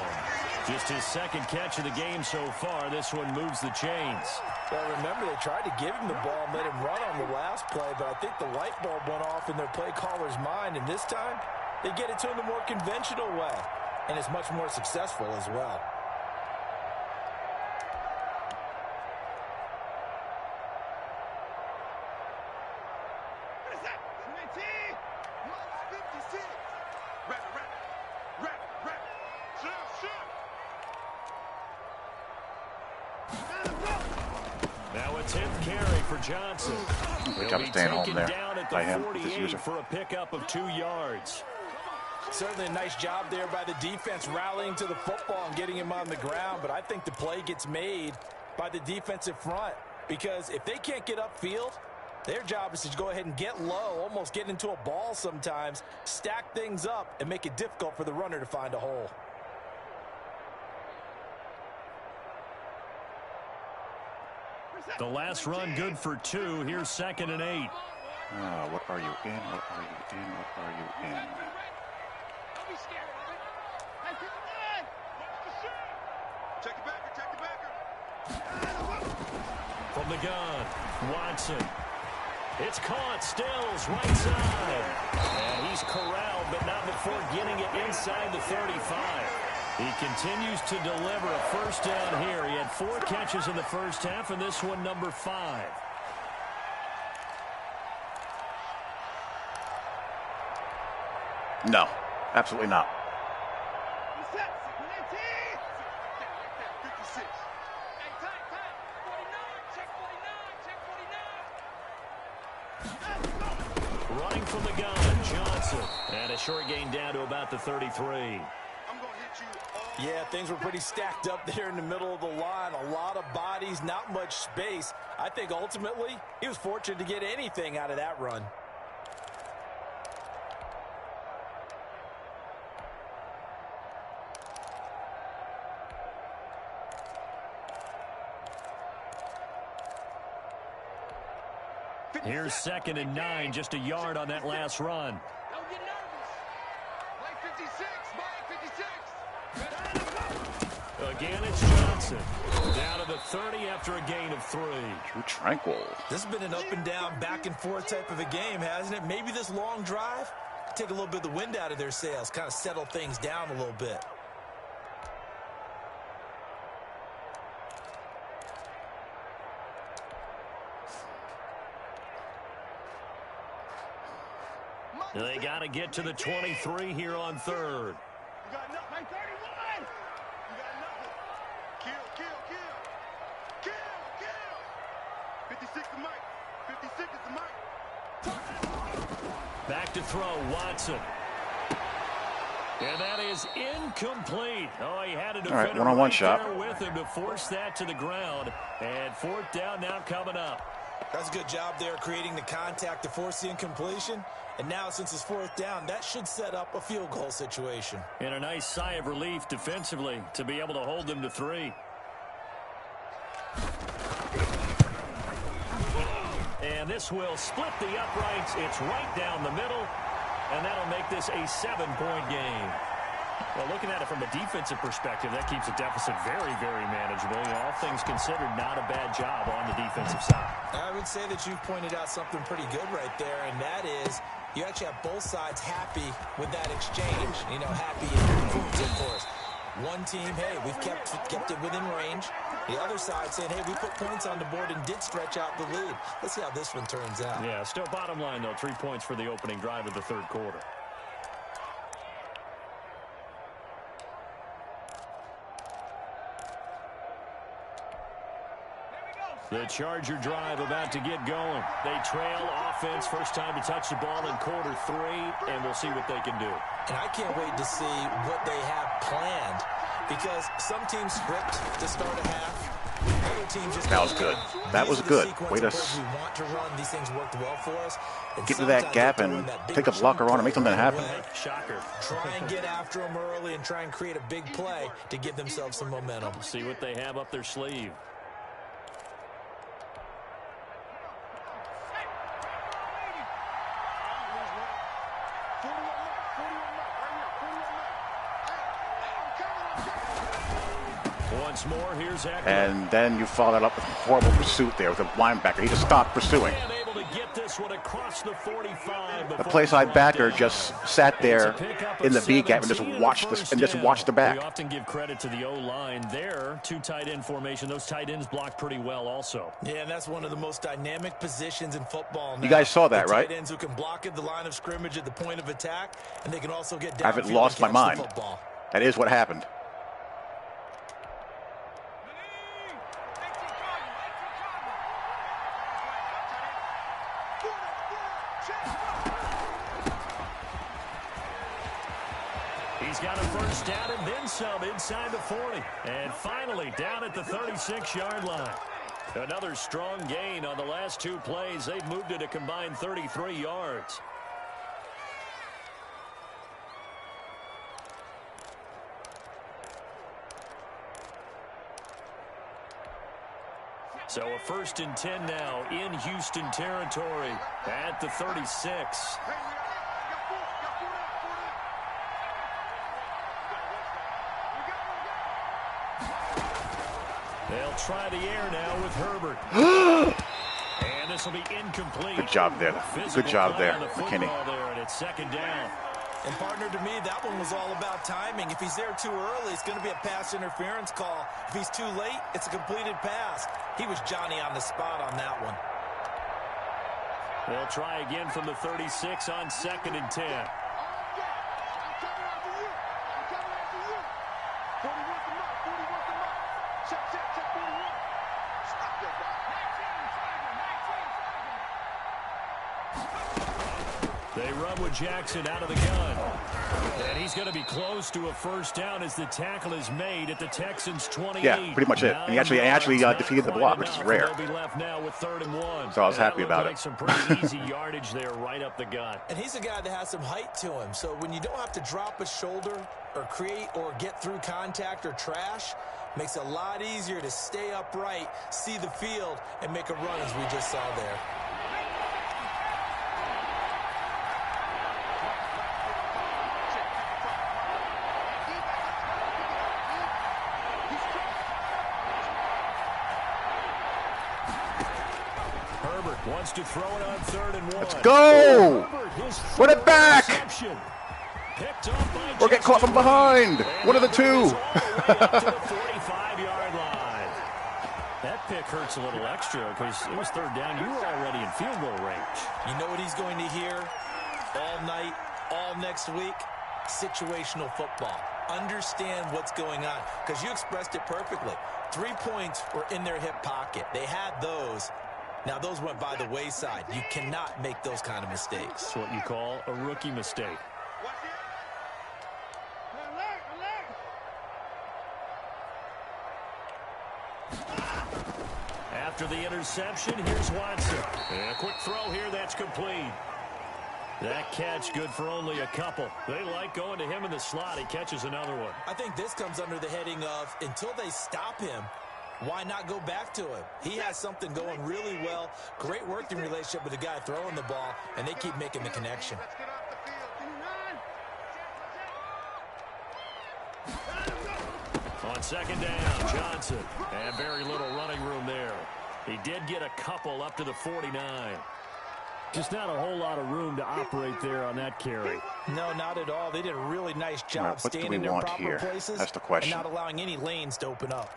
Just his 2nd catch of the game so far. This one moves the chains. Well, remember, they tried to give him the ball and let him run on the last play, but I think the light bulb went off in their play caller's mind, and this time they get it to him the more conventional way. And it's much more successful as well. Now a 10th carry for Johnson. Good job staying home there Down at the by him, 48 for a pickup of 2 yards. Certainly a nice job there by the defense rallying to the football and getting him on the ground, but I think the play gets made by the defensive front because if they can't get upfield, their job is to go ahead and get low, almost get into a ball sometimes, stack things up, and make it difficult for the runner to find a hole. The last run good for 2. Here's 2nd and 8. What are you in? What are you in? What are you in? Don't be scared of it. That's it. Check the backer, check the backer. From the gun, Watson. It's caught, Stills, right side. And he's corralled, but not before getting it inside the 35. He continues to deliver a first down here. He had 4 catches in the first half, and this one number 5. No, absolutely not. Running from the gun, Johnson. And a short gain down to about the 33. Yeah, things were pretty stacked up there in the middle of the line. A lot of bodies, not much space. I think ultimately he was fortunate to get anything out of that run. Here's 2nd and 9, just a yard on that last run. Don't get nervous. Play 56. Again, it's Johnson. Down to the 30 after a gain of 3. Too tranquil. This has been an up and down, back and forth type of a game, hasn't it? Maybe this long drive take a little bit of the wind out of their sails, kind of settle things down a little bit. They got to get to the 23 here on 3rd. You got nothing. 31. You got nothing. Kill. 56 the mic. 56 is the mic. Back to throw, Watson. And that is incomplete. Oh, he had a defender right, one-on-one right shot. there with him to force that to the ground. And 4th down now coming up. That's a good job there creating the contact to force the incompletion. And now, since it's 4th down, that should set up a field goal situation. And a nice sigh of relief defensively to be able to hold them to 3. And this will split the uprights. It's right down the middle. And that'll make this a 7-point game. Well, looking at it from a defensive perspective, that keeps the deficit very, very manageable. You know, all things considered, not a bad job on the defensive side. I would say that you've pointed out something pretty good right there, and that is you actually have both sides happy with that exchange. You know, happy in groups, of course. One team, hey, we've kept it within range. The other side saying, hey, we put points on the board and did stretch out the lead. Let's see how this one turns out. Yeah, still bottom line, though, 3 points for the opening drive of the 3rd quarter. The Charger drive about to get going. They trail offense, first time to touch the ball in quarter 3, and we'll see what they can do. And I can't wait to see what they have planned, because some teams script to start a half. Other teams just That was good. That was good. Way to we want to run. These things worked well for us. And get to that gap and take a blocker on and make something happen. Shocker. Try and get after them early and try and create a big play to give themselves some momentum. See what they have up their sleeve. Once more, here's Eckler. And then you follow that up with horrible pursuit there with a linebacker. He just stopped pursuing. And able to get this one across the 45. The play side backer just sat there in the B gap and just watched the back. We often give credit to the O-line there. 2 tight end formation. Those tight ends block pretty well also. Yeah, and that's one of the most dynamic positions in football now. You guys saw that, right? Tight ends who can block at the line of scrimmage at the point of attack, and they can also get downfield. I haven't lost my mind. That is what happened. He's got a first down and then some inside the 40. And finally down at the 36-yard line. Another strong gain on the last 2 plays. They've moved it a combined 33 yards. So a 1st and 10 now in Houston territory at the 36. They'll try the air now with Herbert. And this will be incomplete. Good job there. Good job there, McKinney. There, and it's second down. And partner, to me, that one was all about timing. If he's there too early, it's going to be a pass interference call. If he's too late, it's a completed pass. He was Johnny on the spot on that one. They'll try again from the 36 on 2nd and 10. They run with Jackson out of the gun. And he's going to be close to a first down as the tackle is made at the Texans' 28. Yeah, pretty much it. And he actually defeated the block, which is rare. They'll be left now with 3rd and 1. So I was happy about it. Some pretty easy yardage there right up the gut. And he's a guy that has some height to him. So when you don't have to drop a shoulder or create or get through contact or trash, makes it a lot easier to stay upright, see the field, and make a run as we just saw there. Wants to throw it on 3rd and 1. Let's go! Run it back! Or get caught from behind. One of the two. That pick hurts a little extra because it was 3rd down. You were already in field goal range. You know what he's going to hear all night, all next week? Situational football. Understand what's going on because you expressed it perfectly. 3 points were in their hip pocket. They had those. Now, those went by the wayside. You cannot make those kind of mistakes. That's what you call a rookie mistake. After the interception, here's Watson. And a quick throw here, that's complete. That catch good for only a couple. They like going to him in the slot. He catches another one. I think this comes under the heading of until they stop him, why not go back to him? He has something going really well. Great working relationship with the guy throwing the ball, and they keep making the connection. On 2nd down, Johnson. And very little running room there. He did get a couple up to the 49. Just not a whole lot of room to operate there on that carry. No, not at all. They did a really nice job staying in their proper places. That's the question. And not allowing any lanes to open up.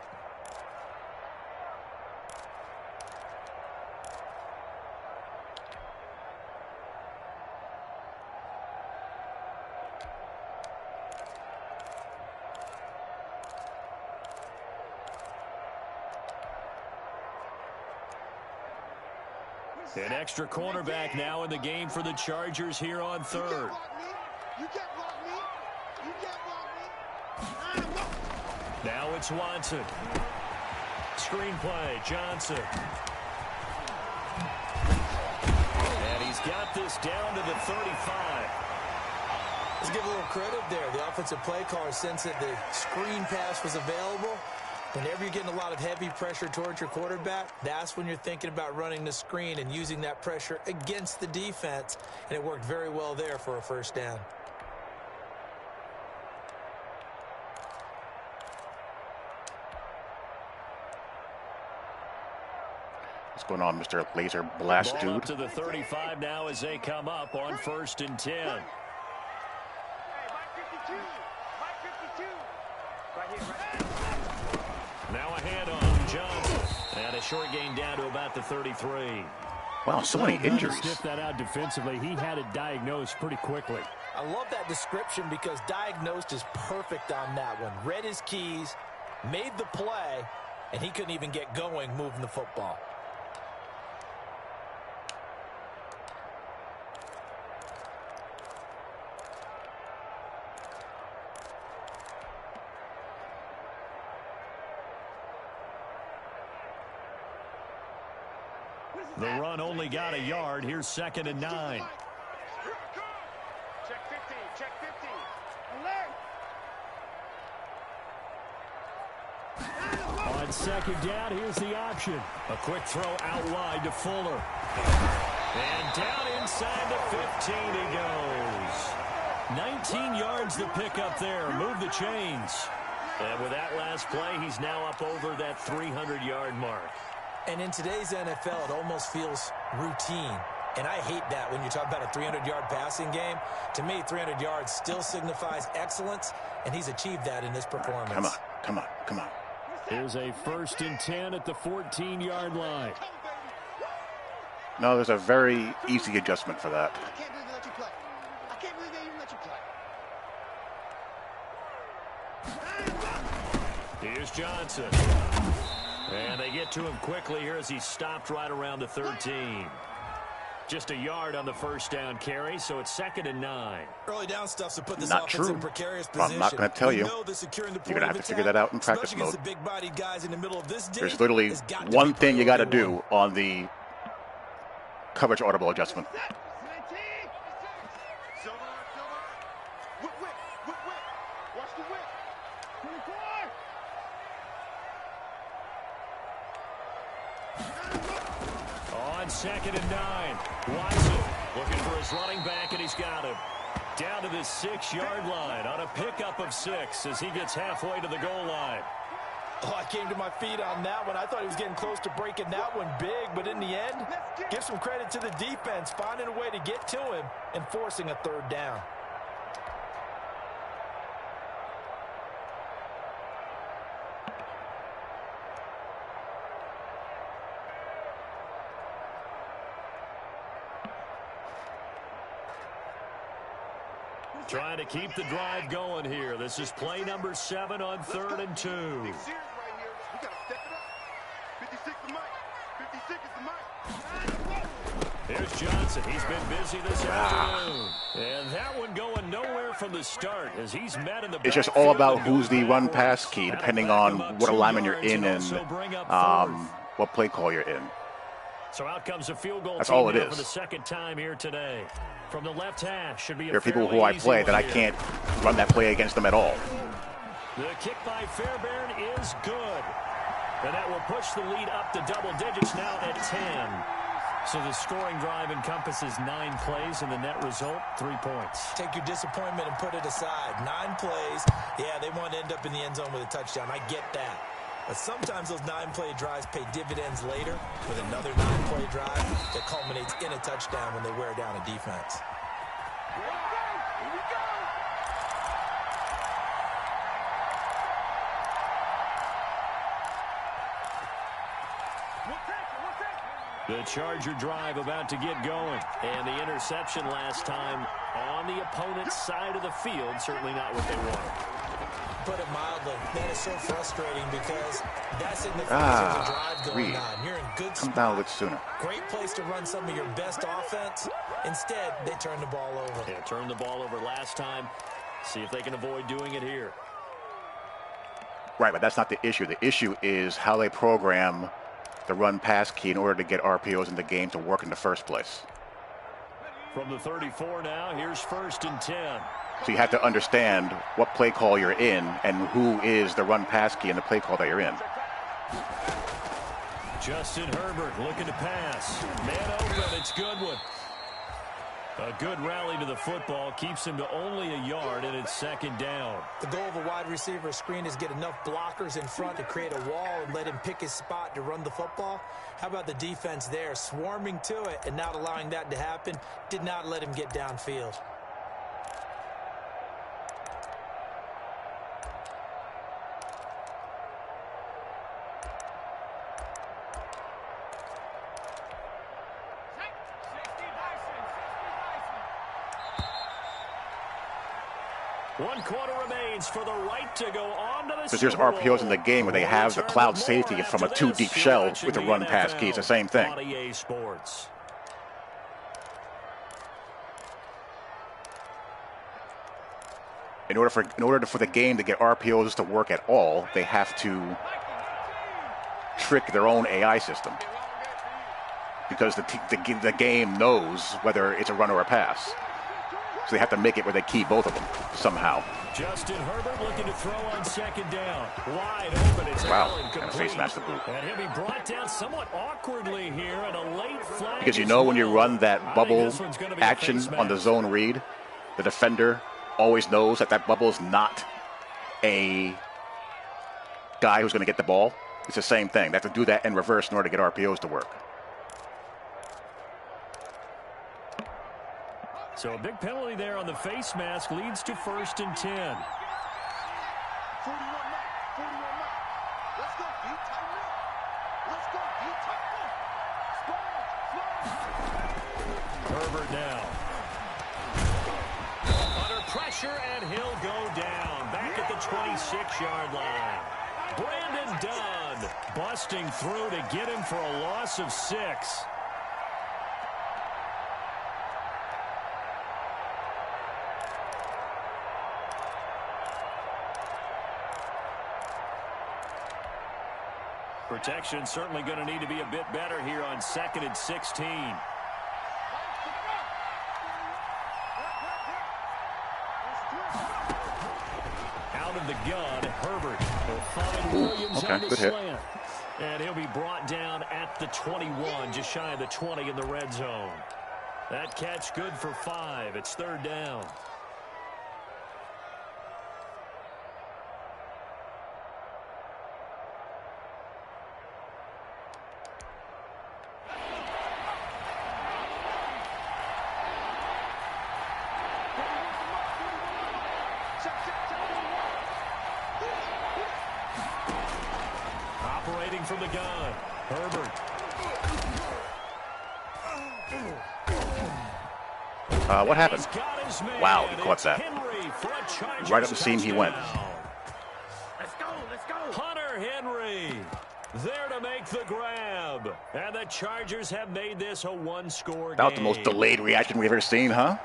An extra cornerback now in the game for the Chargers here on 3rd. Now it's Watson. Screenplay, Johnson. And he's got this down to the 35. Let's give a little credit there. The offensive play caller sensed that the screen pass was available. Whenever you're getting a lot of heavy pressure towards your quarterback, that's when you're thinking about running the screen and using that pressure against the defense. And it worked very well there for a first down. What's going on, Mr. Laser Blast Ball dude? Up to the 35 now as they come up on 1st and 10. Hey, Mike 52. Mike 52. Right here, right here. Now a handoff, Johnson. And a short gain down to about the 33. Wow, so many injuries. Sniff that out defensively. He had it diagnosed pretty quickly. I love that description because diagnosed is perfect on that one. Read his keys, made the play, and he couldn't even get going moving the football. The run only got a yard. Here's 2nd and 9. Check 50, check 50. On 2nd down, here's the option. A quick throw out wide to Fuller. And down inside the 15 he goes. 19 yards to pick up there. Move the chains. And with that last play, he's now up over that 300-yard mark. And in today's NFL, it almost feels routine. And I hate that when you talk about a 300-yard passing game. To me, 300 yards still signifies excellence, and he's achieved that in this performance. Come on, come on, come on. Here's a 1st and 10 at the 14-yard line. No, there's a very easy adjustment for that. I can't believe they let you play. I can't believe they even let you play. Here's Johnson. And they get to him quickly here as he's stopped right around the 13. Just a yard on the 1st down carry, so it's 2nd and 9. Early down stuff to put this Not offense true. in precarious position. I'm not going to tell you. You're going to have to figure that out in practice mode. The big-bodied guys in the middle of this day, There's literally one thing you got to do on the coverage audible adjustment. Watch the whip. 24. On 2nd and 9. Watson looking for his running back, and he's got him. Down to the 6-yard line on a pickup of 6 as he gets halfway to the goal line. Oh, I came to my feet on that one. I thought he was getting close to breaking that one big, but in the end, give some credit to the defense, finding a way to get to him and forcing a 3rd down. Trying to keep the drive going here. This is play number 7 on 3rd and 2. We got to step it up. 56 is Mike. 56 is the Mike. Here's Johnson. He's been busy this afternoon. And that one going nowhere from the start as he's met in the It's just all about who's the run-pass key, depending on what alignment you're in and what play call you're in. So out comes a field goal. That's all it for is. the 2nd time here today. From the left hash should be a There are people fairly who I easy play one that I here. can't run that play against them at all. The kick by Fairbairn is good. And that will push the lead up to double digits now at 10. So the scoring drive encompasses 9 plays, and the net result, 3 points. Take your disappointment and put it aside. 9 plays. Yeah, they want to end up in the end zone with a touchdown. I get that. But sometimes those 9-play drives pay dividends later with another 9-play drive that culminates in a touchdown when they wear down a defense. Here we go. The Charger drive about to get going. And the interception last time on the opponent's side of the field. Certainly not what they wanted. Put it mildly, that is so frustrating because that signifies there's a drive going on. You're in good Come spot. down a bit sooner. Great place to run some of your best offense. Instead, they turn the ball over. Yeah, turned the ball over last time. See if they can avoid doing it here. Right, but that's not the issue. The issue is how they program the run-pass key in order to get RPOs in the game to work in the first place. From the 34 now, here's 1st and 10. So you have to understand what play call you're in and who is the run-pass key in the play call that you're in. Justin Herbert looking to pass. Man open, it's Goodwin. A good rally to the football keeps him to only a yard, and it's 2nd down. The goal of a wide receiver screen is get enough blockers in front to create a wall and let him pick his spot to run the football. How about the defense there, swarming to it and not allowing that to happen? Did not let him get downfield. One quarter remains for the right to go on to the Because there's Super Bowl. RPOs in the game where they have the cloud safety from a 2-deep shell with a run-pass key. It's the same thing. On EA Sports. In order for the game to get RPOs to work at all, they have to trick their own AI system. Because the game knows whether it's a run or a pass. So they have to make it where they key both of them somehow. Justin Herbert looking to throw on 2nd down. Wide open. It's Wow, incomplete. kind of face mask the boot. And he'll be brought down somewhat awkwardly here, and a late flag. Because you know when you run that bubble action on the zone read, the defender always knows that that bubble is not a guy who's going to get the ball. It's the same thing. They have to do that in reverse in order to get RPOs to work. So a big penalty there on the face mask leads to 1st and 10. 41 Let's go, deep, tighten up. Let's go, deep, tighten up. Herbert now. Under pressure, and he'll go down. Back at the 26-yard line. Brandon Dunn busting through to get him for a loss of 6. Protection certainly going to need to be a bit better here on 2nd and 16. Out of the gun, Herbert will find Williams on the slant. And he'll be brought down at the 21, just shy of the 20 in the red zone. That catch good for 5. It's 3rd down. Operating from the gun, Herbert. What happened? Wow, he caught that. Right up the seam he went. Let's go, let's go. Hunter Henry there to make the grab. And the Chargers have made this a one-score game. About the most delayed reaction we've ever seen, huh?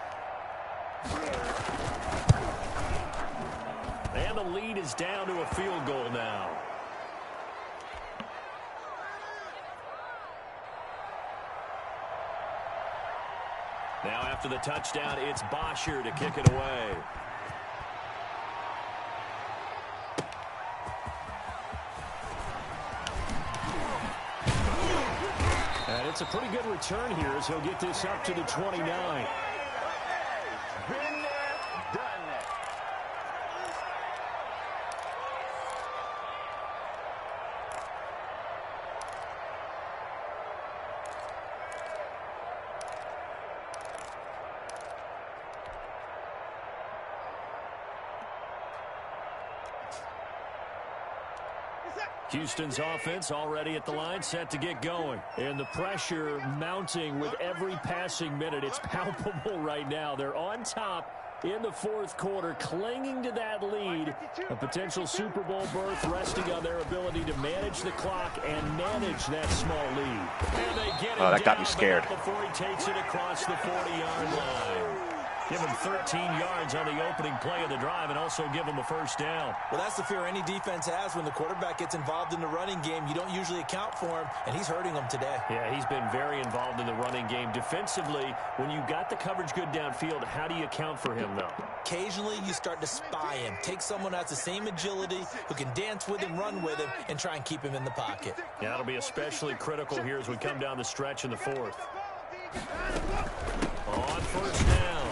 And the lead is down to a field goal now. Now after the touchdown, it's Bosher to kick it away. And it's a pretty good return here as he'll get this up to the 29. Been there, done that. Houston's offense already at the line, set to get going. And the pressure mounting with every passing minute. It's palpable right now. They're on top in the 4th quarter, clinging to that lead. A potential Super Bowl berth resting on their ability to manage the clock and manage that small lead. And they get it that got down, me scared. Before he takes it across the 40-yard line. Give him 13 yards on the opening play of the drive and also give him a 1st down. Well, that's the fear any defense has when the quarterback gets involved in the running game. You don't usually account for him, and he's hurting them today. Yeah, he's been very involved in the running game. Defensively, when you got the coverage good downfield, how do you account for him, though? Occasionally, you start to spy him. Take someone who has the same agility, who can dance with him, run with him, and try and keep him in the pocket. Yeah, that'll be especially critical here as we come down the stretch in the 4th. On 1st down,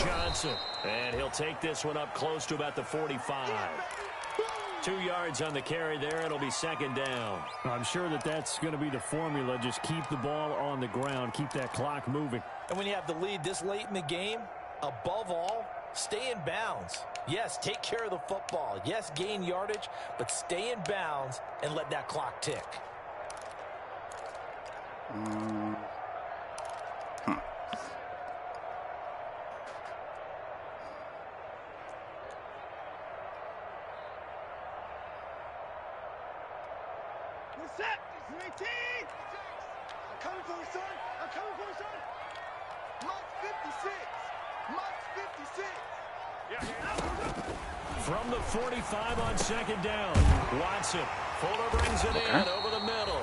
Johnson. And he'll take this one up close to about the 45. 2 yards on the carry there. It'll be 2nd down. I'm sure that's going to be the formula. Just keep the ball on the ground. Keep that clock moving. And when you have the lead this late in the game, above all, stay in bounds. Yes, take care of the football. Yes, gain yardage, but stay in bounds and let that clock tick. Set. 18. I'm coming for you, son. I'm coming for you, son. Mark 56. Mark 56. From the 45 on 2nd down, Watson. Fuller brings it in over the middle.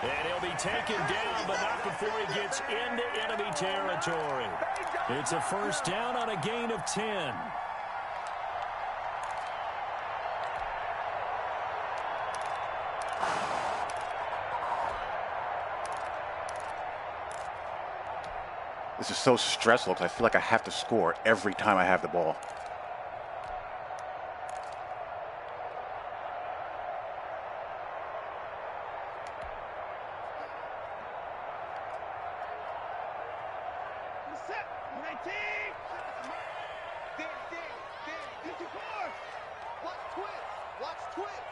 And he'll be taken down, but not before he gets into enemy territory. It's a 1st down on a gain of 10. This is so stressful because I feel like I have to score every time I have the ball. Watch twist. Watch twist.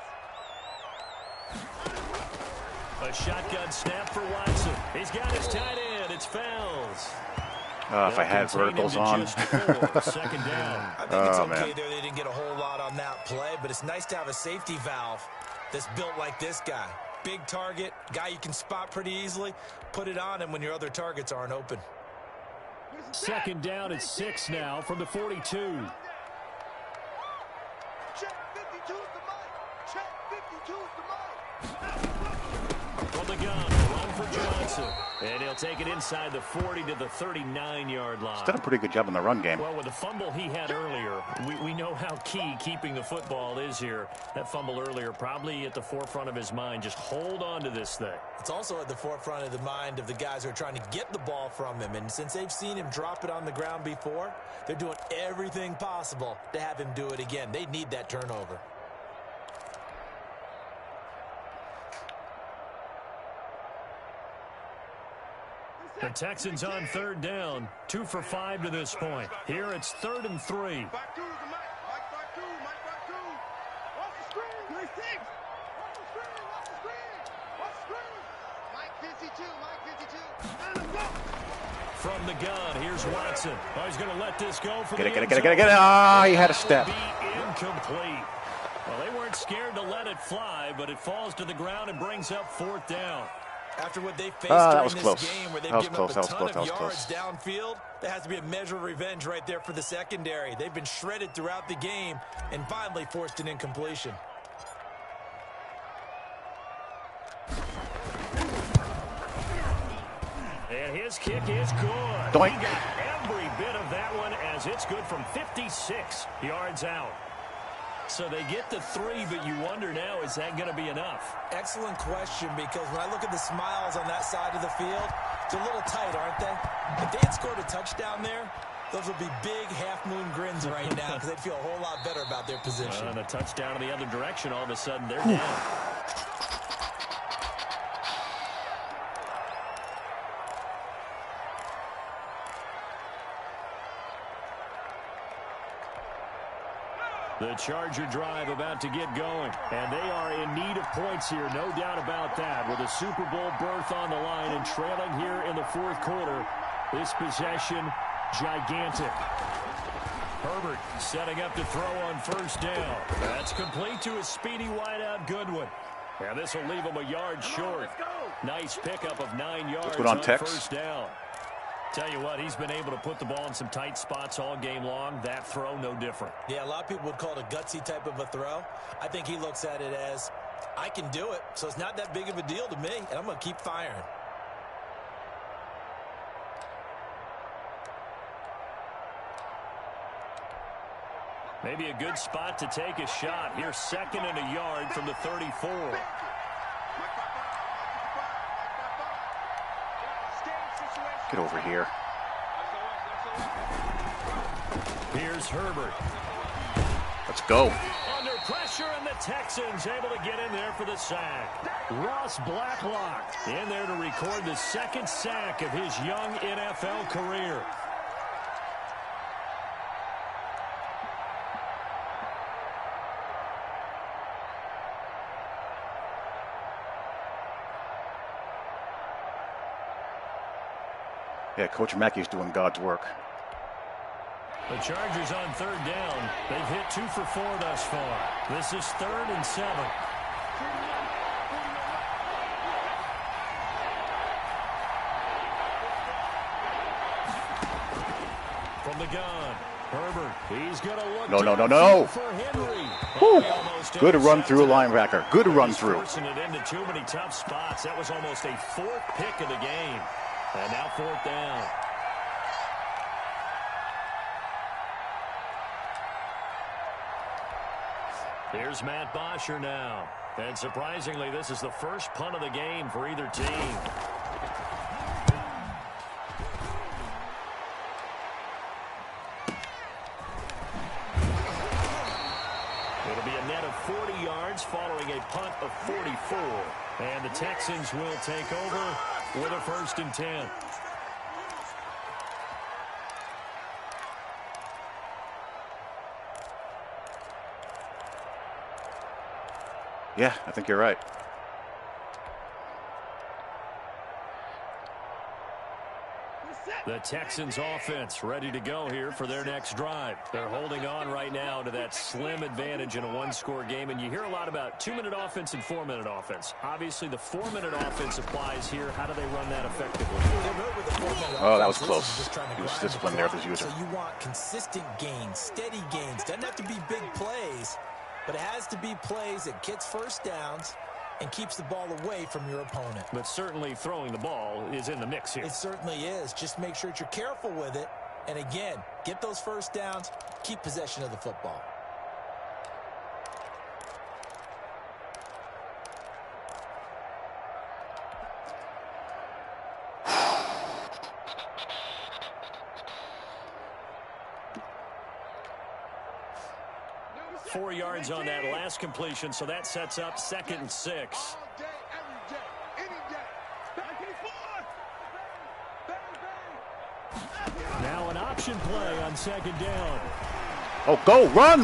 A shotgun snap for Watson. He's got his tight end. It's Fells. If I had verticals on. Second down. I think it's okay there. They didn't get a whole lot on that play, but it's nice to have a safety valve that's built like this guy. Big target, guy you can spot pretty easily. Put it on him when your other targets aren't open. Second down at 6 now from the 42. Check 52's the mic. Check 52's the mic. From the gun, run for Johnson. And he'll take it inside the 40 to the 39-yard line. He's done a pretty good job in the run game. Well, with the fumble he had earlier, we know how key keeping the football is here. That fumble earlier probably at the forefront of his mind. Just hold on to this thing. It's also at the forefront of the mind of the guys who are trying to get the ball from him. And since they've seen him drop it on the ground before, they're doing everything possible to have him do it again. They need that turnover. The Texans on third down. 2 for 5 to this point. Here it's 3rd and 3. Back two is the mic. Mike back two. Mike back two. Watch the screen. 36. Watch the screen. Watch the screen. Watch the screen. Mike 52. Mike 52. And let's go. From the gun, here's Watson. Oh, he's going to let this go for Get the it. Ah, he had a step. Be incomplete. Well, they weren't scared to let it fly, but it falls to the ground and brings up 4th down. After what they faced that was during close. this game where they've That was given close. up a That was ton close. of That was yards downfield, there has to be a measure of revenge right there for the secondary. They've been shredded throughout the game and finally forced an incompletion. And his kick is good. Doink. He got every bit of that one as it's good from 56 yards out. So they get the 3, but you wonder now, is that going to be enough? Excellent question, because when I look at the smiles on that side of the field, they're a little tight, aren't they? If they had scored a touchdown there, those would be big half-moon grins right now because they'd feel a whole lot better about their position. And a touchdown in the other direction, all of a sudden they're down. The Charger drive about to get going, and they are in need of points here, no doubt about that, with a Super Bowl berth on the line and trailing here in the 4th quarter. This possession, gigantic. Herbert setting up to throw on 1st down. That's complete to a speedy wideout Goodwin. And this will leave him a yard short. Nice pickup of 9 yards on 1st down. Tell you what, he's been able to put the ball in some tight spots all game long. That throw, no different. Yeah, a lot of people would call it a gutsy type of a throw. I think he looks at it as, I can do it, so it's not that big of a deal to me, and I'm going to keep firing. Maybe a good spot to take a shot. Here's 2nd and a yard from the 34. Get over here. Here's Herbert. Let's go. Under pressure, and the Texans able to get in there for the sack. Ross Blacklock in there to record the 2nd sack of his young NFL career. Yeah, Coach Mackey's doing God's work. The Chargers on 3rd down. They've hit 2 for 4 thus far. This is 3rd and 7. From the gun, Herbert. He's going to look. No. For Henry. Good run through, linebacker. Good run through. Forcing it into too many tough spots. That was almost a 4th pick of the game. And now 4th down. Here's Matt Bosher now. And surprisingly, this is the first punt of the game for either team. It'll be a net of 40 yards following a punt of 44. And the Texans will take over with a 1st and 10. Yeah, I think you're right. The Texans offense ready to go here for their next drive. They're holding on right now to that slim advantage in a one-score game, and you hear a lot about 2-minute offense and 4-minute offense. Obviously, the 4-minute offense applies here. How do they run that effectively? Oh, that was close. He was disciplined there with his user. So you want consistent gains, steady gains. Doesn't have to be big plays, but it has to be plays that gets first downs and keeps the ball away from your opponent. But certainly throwing the ball is in the mix here. It certainly is. Just make sure that you're careful with it. And again, get those first downs, keep possession of the football. Four yards on that last completion, so that sets up 2nd and 6. Now an option play on 2nd down. Oh, go, run!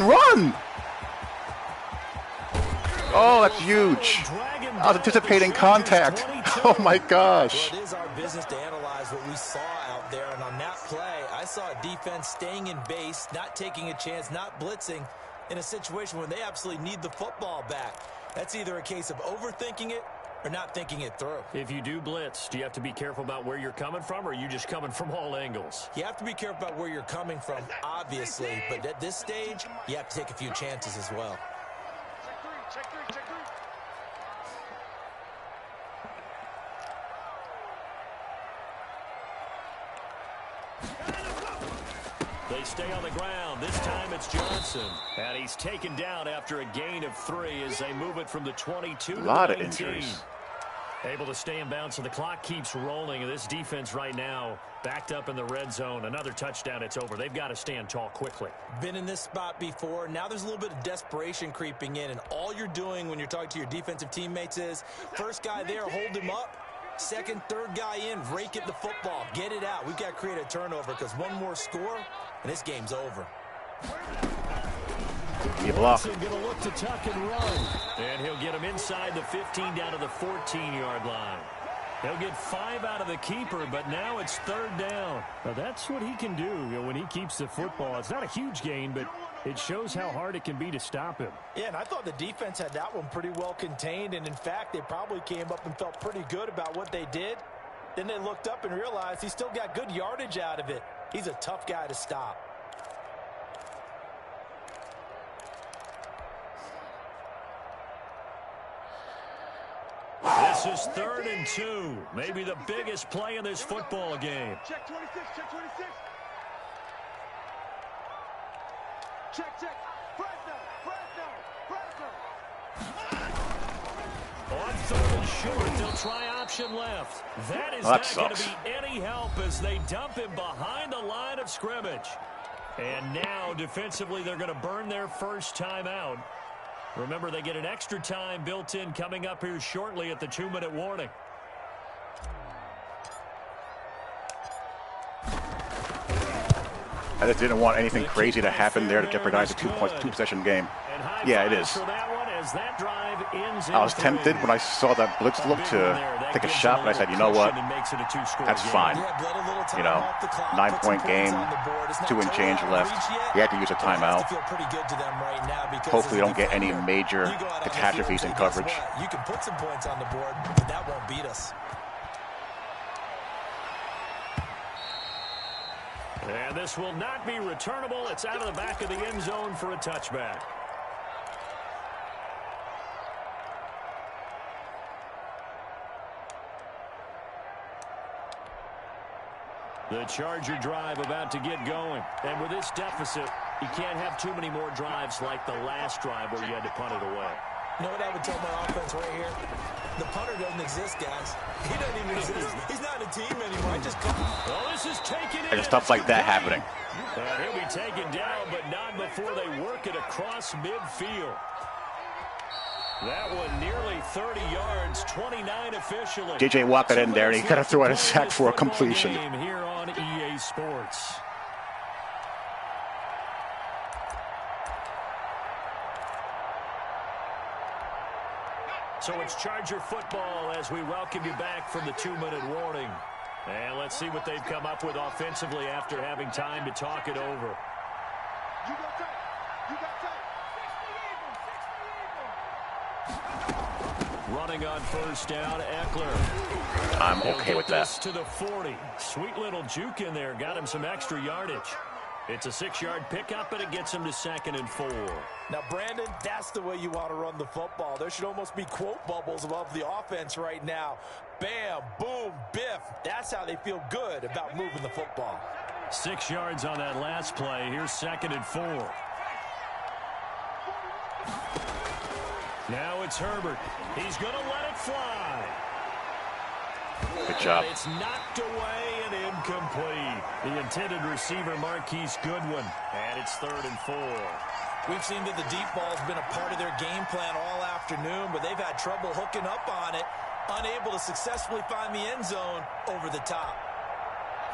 Oh, that's huge. I was anticipating contact. Oh, my gosh. Well, it is our business to analyze what we saw out there, and on that play, I saw a defense staying in base, not taking a chance, not blitzing, in a situation where they absolutely need the football back. That's either a case of overthinking it or not thinking it through. If you do blitz, do you have to be careful about where you're coming from, or are you just coming from all angles? You have to be careful about where you're coming from, obviously, but at this stage, you have to take a few chances as well. Check three. They stay on the ground. This time it's Johnson. And he's taken down after a gain of 3 as they move it from the 22 to the 19. A lot of injuries. Able to stay in bounds, so the clock keeps rolling. This defense right now backed up in the red zone. Another touchdown, it's over. They've got to stand tall quickly. Been in this spot before. Now there's a little bit of desperation creeping in, and all you're doing when you're talking to your defensive teammates is first guy there, hold him up. Second, third guy in, rake at the football. Get it out. We've got to create a turnover because one more score, and this game's over. You block. Going to look to tuck and run. And he'll get him inside the 15 down to the 14-yard line. He'll get 5 out of the keeper, but now it's 3rd down. Now that's what he can do, when he keeps the football. It's not a huge gain, but it shows how hard it can be to stop him. Yeah, and I thought the defense had that one pretty well contained, and in fact, they probably came up and felt pretty good about what they did. Then they looked up and realized he still got good yardage out of it. He's a tough guy to stop. This is 3rd and 2. Maybe the biggest play in this football game. Check 26. Check. On 3rd and short, they'll try option left. That is not going to be any help as they dump him behind the line of scrimmage. And now, defensively, they're going to burn their first time out. Remember, they get an extra time built in coming up here shortly at the 2-minute warning. I just didn't want anything crazy to happen there to jeopardize a two-possession game. Yeah, it is. I was tempted when I saw that blitz look to take a shot, but I said, you know what? That's fine. 9-point game, 2 and change left. You had to use a timeout. Hopefully you don't get any major catastrophes in coverage. You can put some points on the board, but that won't beat us. And this will not be returnable. It's out of the back of the end zone for a touchback. The Charger drive about to get going. And with this deficit, you can't have too many more drives like the last drive where you had to punt it away. You know what I would tell my offense right here? The punter doesn't exist, guys. He doesn't even exist. He's not a team anymore. I just come. Well, this is taken in. And stuff like that happening. He'll be taken down, but not before they work it across midfield. That one nearly 30 yards, 29 officially. J.J. Watt got in there, and he got to throw out a sack for a completion. Here on EA Sports. So it's Charger football as we welcome you back from the 2-minute warning. And let's see what they've come up with offensively after having time to talk it over. You got tape. You got tape. Running on first down, Eckler. I'm okay with that. To the 40. Sweet little juke in there. Got him some extra yardage. It's a 6-yard pickup, and it gets him to 2nd and 4. Now, Brandon, that's the way you want to run the football. There should almost be quote bubbles above the offense right now. Bam, boom, biff. That's how they feel good about moving the football. 6 yards on that last play. Here's 2nd and 4. Now it's Herbert. He's going to let it fly. Good job. It's knocked away and incomplete. The intended receiver, Marquise Goodwin. And it's 3rd and 4. We've seen that the deep ball's been a part of their game plan all afternoon, but they've had trouble hooking up on it, unable to successfully find the end zone over the top.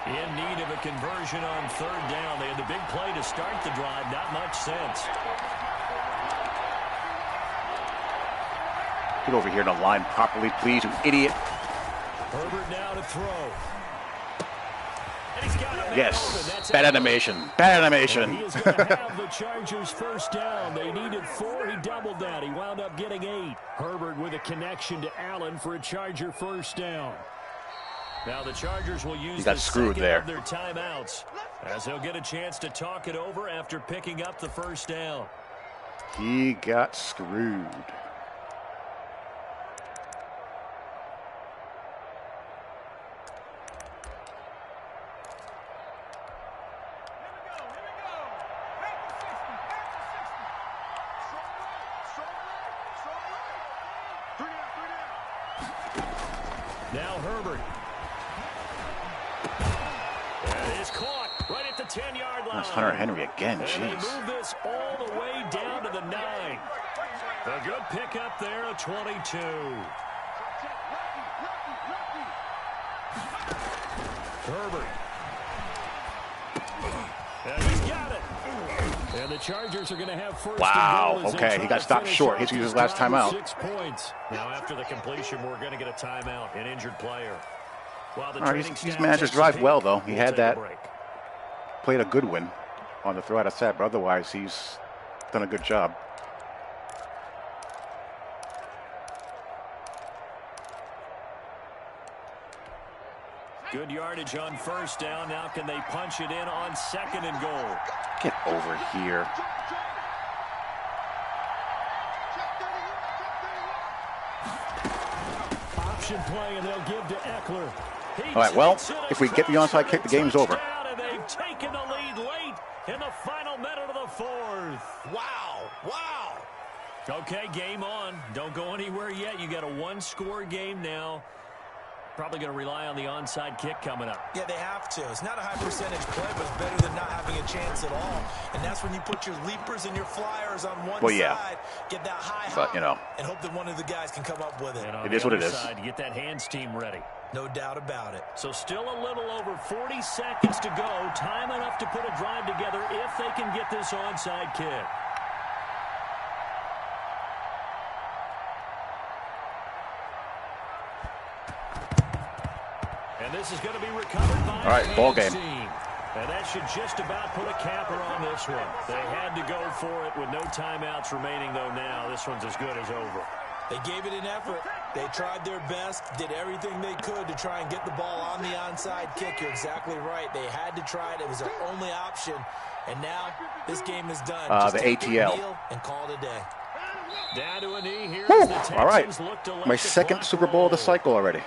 In need of a conversion on 3rd down. They had the big play to start the drive. Not much sense. Get over here in the line properly, please, you idiot. Herbert now to throw. And he's got a man Yes, open. That's bad out. animation, bad And animation. he is going to have the Chargers first down. They needed 4. He doubled that. He wound up getting 8. Herbert with a connection to Allen for a Charger first down. Now the Chargers will use got the screwed second there. of their timeouts as they'll get a chance to talk it over after picking up the first down. He got screwed. Now Herbert. And it's caught right at the 10-yard line. That's Hunter Henry again, And they jeez. move this all the way down to the 9. A good pickup there, a 22. Herbert. And he's got it. And the Chargers are going to have first Wow, and goal as they okay, try he got to stopped finish short. off He's used his this last drive timeout. with 6 points. Now after the completion, we're going to get a timeout, an injured player. While the All right, training he's staff managed his takes a drive peek, well, though. He we'll had take a that. break. Played a good win on the throw out of set, but otherwise he's done a good job. Good yardage on first down. Now can they punch it in on 2nd and goal? Get over here. Option play, and they'll give to Eckler. All right, well, if we get the onside kick, the game's over. And they've taken the lead late in the final minute of the 4th. Wow, wow. Okay, game on. Don't go anywhere yet. You got a 1-score game now. Probably going to rely on the onside kick coming up. Yeah, they have to. It's not a high percentage play, but it's better than not having a chance at all. And that's when you put your leapers and your flyers on one side, get that high hop, and hope that one of the guys can come up with it. It is what it is. Side, get that hands team ready. No doubt about it. So still a little over 40 seconds to go. Time enough to put a drive together if they can get this onside kick. And this is going to be recovered by all right, ball game. team. And that should just about put a capper on this one. They had to go for it with no timeouts remaining, though. Now this one's as good as over. They gave it an effort. They tried their best, did everything they could to try and get the ball on the onside kick. You're exactly right. They had to try it. It was their only option. And now this game is done. The ATL. Kneel and call it a day. Down to a knee here. Woo! The Texans All right, look to let my the second clock Super Bowl of the roll. cycle already.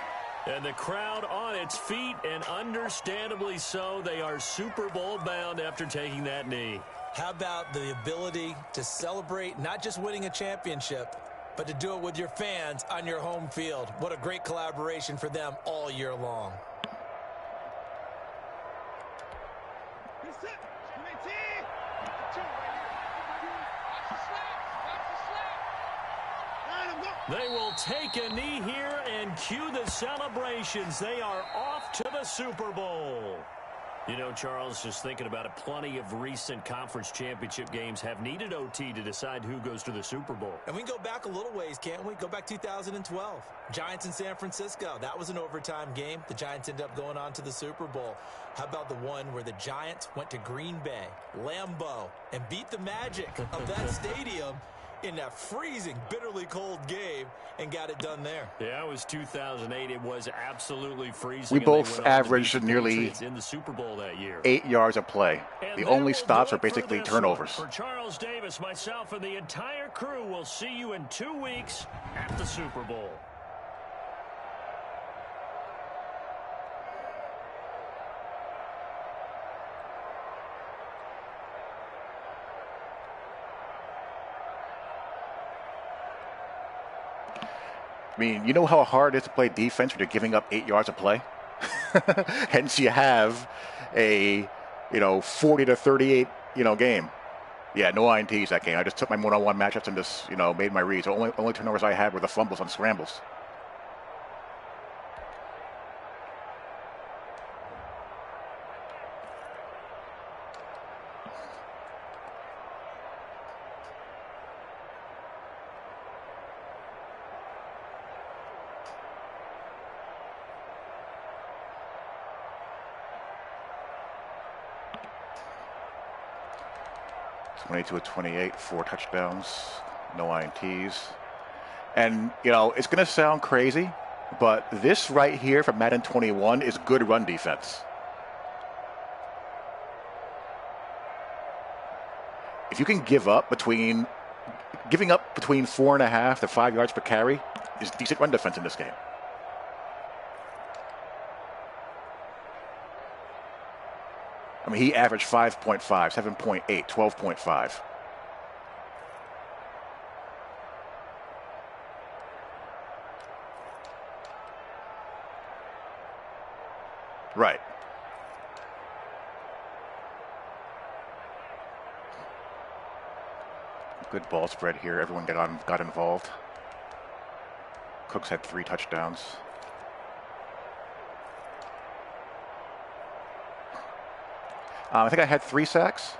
And the crowd on its feet, and understandably so. They are Super Bowl bound after taking that knee. How about the ability to celebrate not just winning a championship, but to do it with your fans on your home field? What a great collaboration for them all year long. They will take a knee here and cue the celebrations. They are off to the Super Bowl. You know, Charles, just thinking about it, plenty of recent conference championship games have needed OT to decide who goes to the Super Bowl. And we can go back a little ways, can't we? Go back 2012. Giants in San Francisco. That was an overtime game. The Giants ended up going on to the Super Bowl. How about the one where the Giants went to Green Bay, Lambeau, and beat the magic of that stadium in that freezing, bitterly cold game and got it done there? Yeah, it was 2008. It was absolutely freezing. We both averaged nearly in the Super Bowl that year. 8 yards a play. The only stops are basically turnovers. For Charles Davis, myself, and the entire crew, will see you in 2 weeks at the Super Bowl. I mean, you know how hard it is to play defense when you're giving up 8 yards a play? Hence you have a, 40 to 38, game. Yeah, no INTs that game. I just took my one-on-one matchups and just, made my reads. The only turnovers I had were the fumbles on scrambles. To a 28, 4 touchdowns, no INTs. And, it's going to sound crazy, but this right here from Madden 21 is good run defense. If you can giving up between 4.5 to 5 yards per carry is decent run defense in this game. I mean, he averaged 5.5, 7.8, 12.5. Right. Good ball spread here. Everyone got involved. Cooks had 3 touchdowns. I think I had 3 sacks.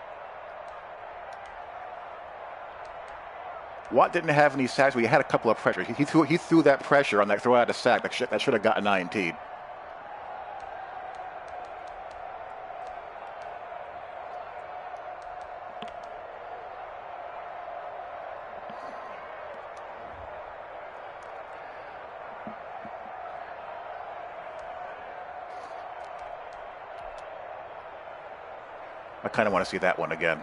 Watt didn't have any sacks, but he had a couple of pressures. He threw that pressure on that throw out a sack that should have gotten INT'd. I kind of want to see that one again.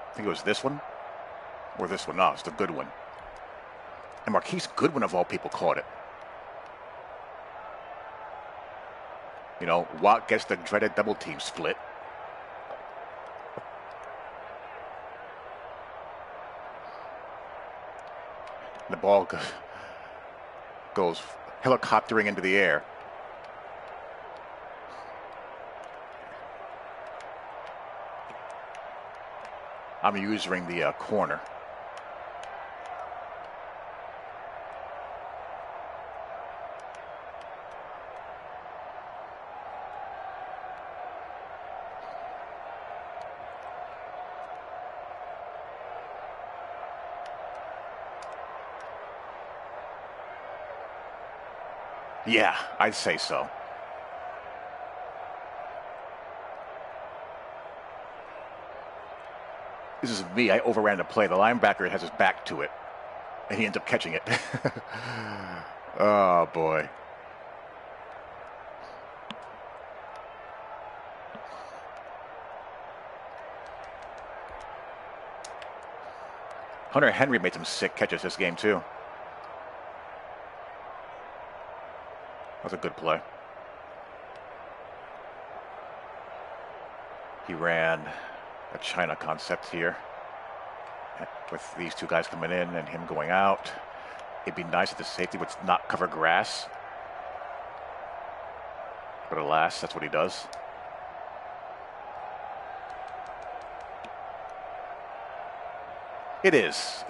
I think it was this one or this one. No, it's the good one. And Marquise Goodwin, of all people, caught it. Watt gets the dreaded double team split. The ball goes helicoptering into the air. I'm using the corner. Yeah, I'd say so. This is me. I overran the play. The linebacker has his back to it, and he ends up catching it. Oh, boy. Hunter Henry made some sick catches this game, too. That was a good play. He ran a China concept here with these 2 guys coming in and him going out. It'd be nice if the safety would not cover grass, but alas, that's what he does. It is,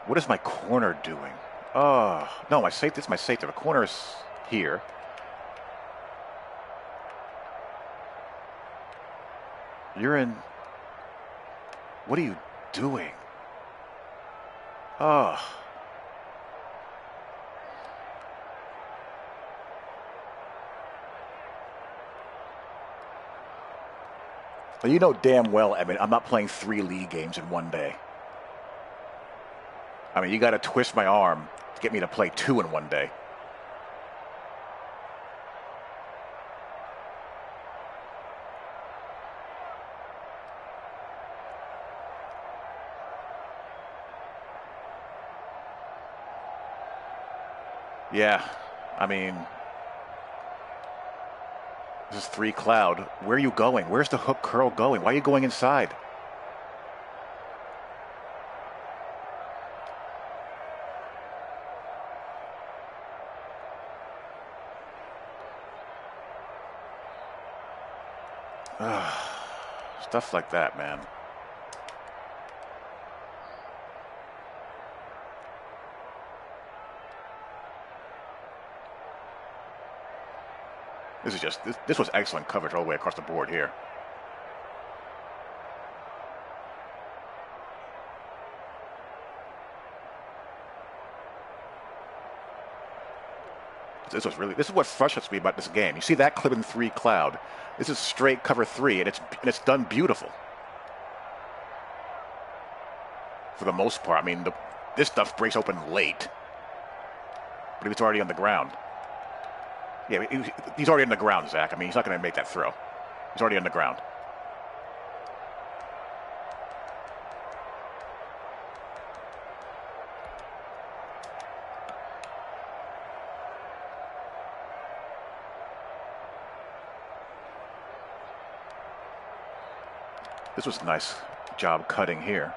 What is my corner doing? Oh, no, my safety. This is my safety. The corner's here. You're in. What are you doing? Oh. Well, you know damn well, Evan, I'm not playing 3 league games in one day. I mean, you got to twist my arm to get me to play 2 in one day. Yeah, I mean, this is 3 cloud. Where are you going? Where's the hook curl going? Why are you going inside? Stuff like that, man. This is just, this was excellent coverage all the way across the board here. This is what frustrates me about this game. You see that clip in 3 cloud. This is straight cover 3, and it's done beautiful. For the most part, I mean, this stuff breaks open late. But he was already on the ground. Yeah, he's already on the ground, Zach. I mean, he's not going to make that throw. He's already on the ground. This was a nice job cutting here.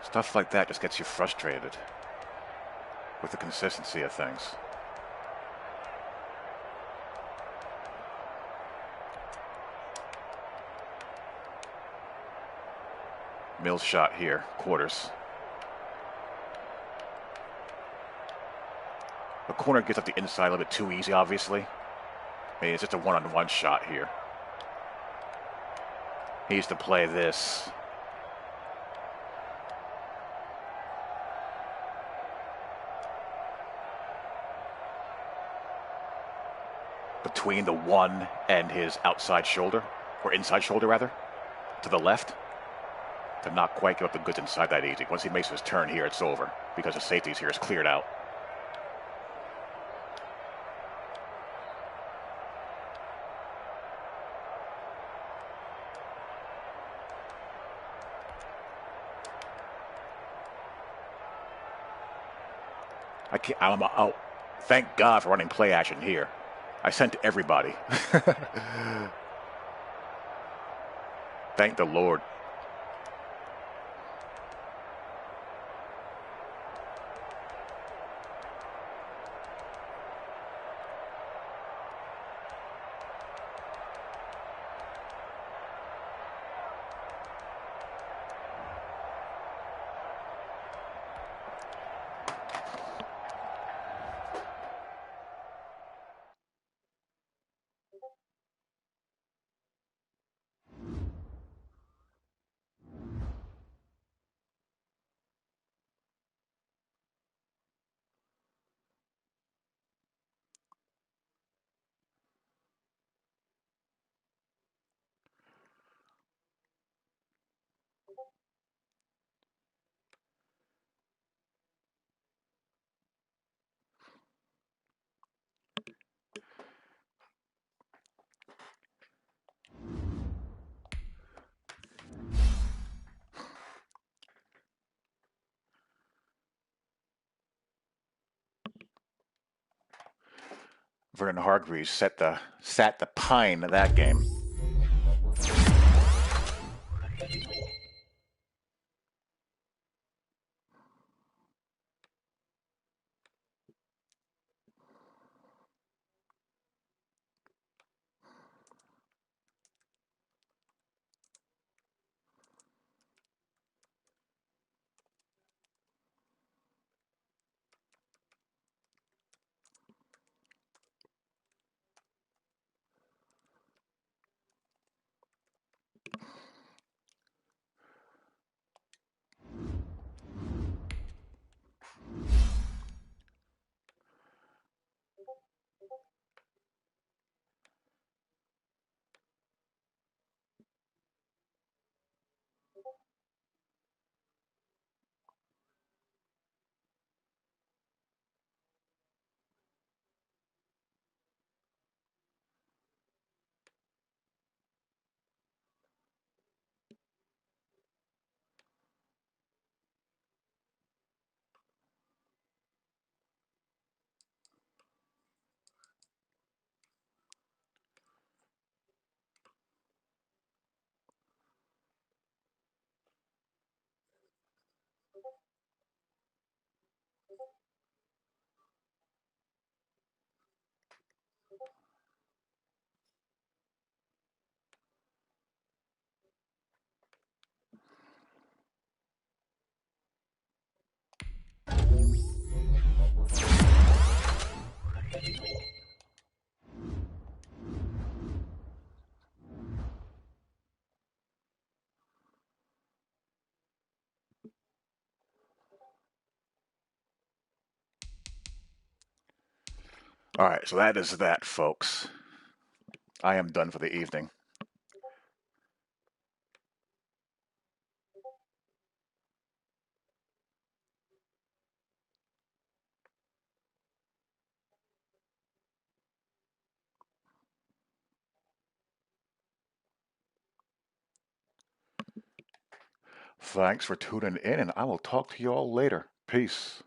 Stuff like that just gets you frustrated with the consistency of things. Mills shot here, quarters. The corner gets up the inside a little bit too easy, obviously. I mean, it's just a one-on-one shot here. He needs to play this. Between the 1 and his outside shoulder, or inside shoulder rather, to the left, to not quite get up the goods inside that easy. Once he makes his turn here, it's over because the safeties here is cleared out. Thank God for running play action here. I sent everybody. Thank the Lord. Vernon Hargreaves sat the pine of that game. All right, so that is that, folks. I am done for the evening. Thanks for tuning in, and I will talk to you all later. Peace.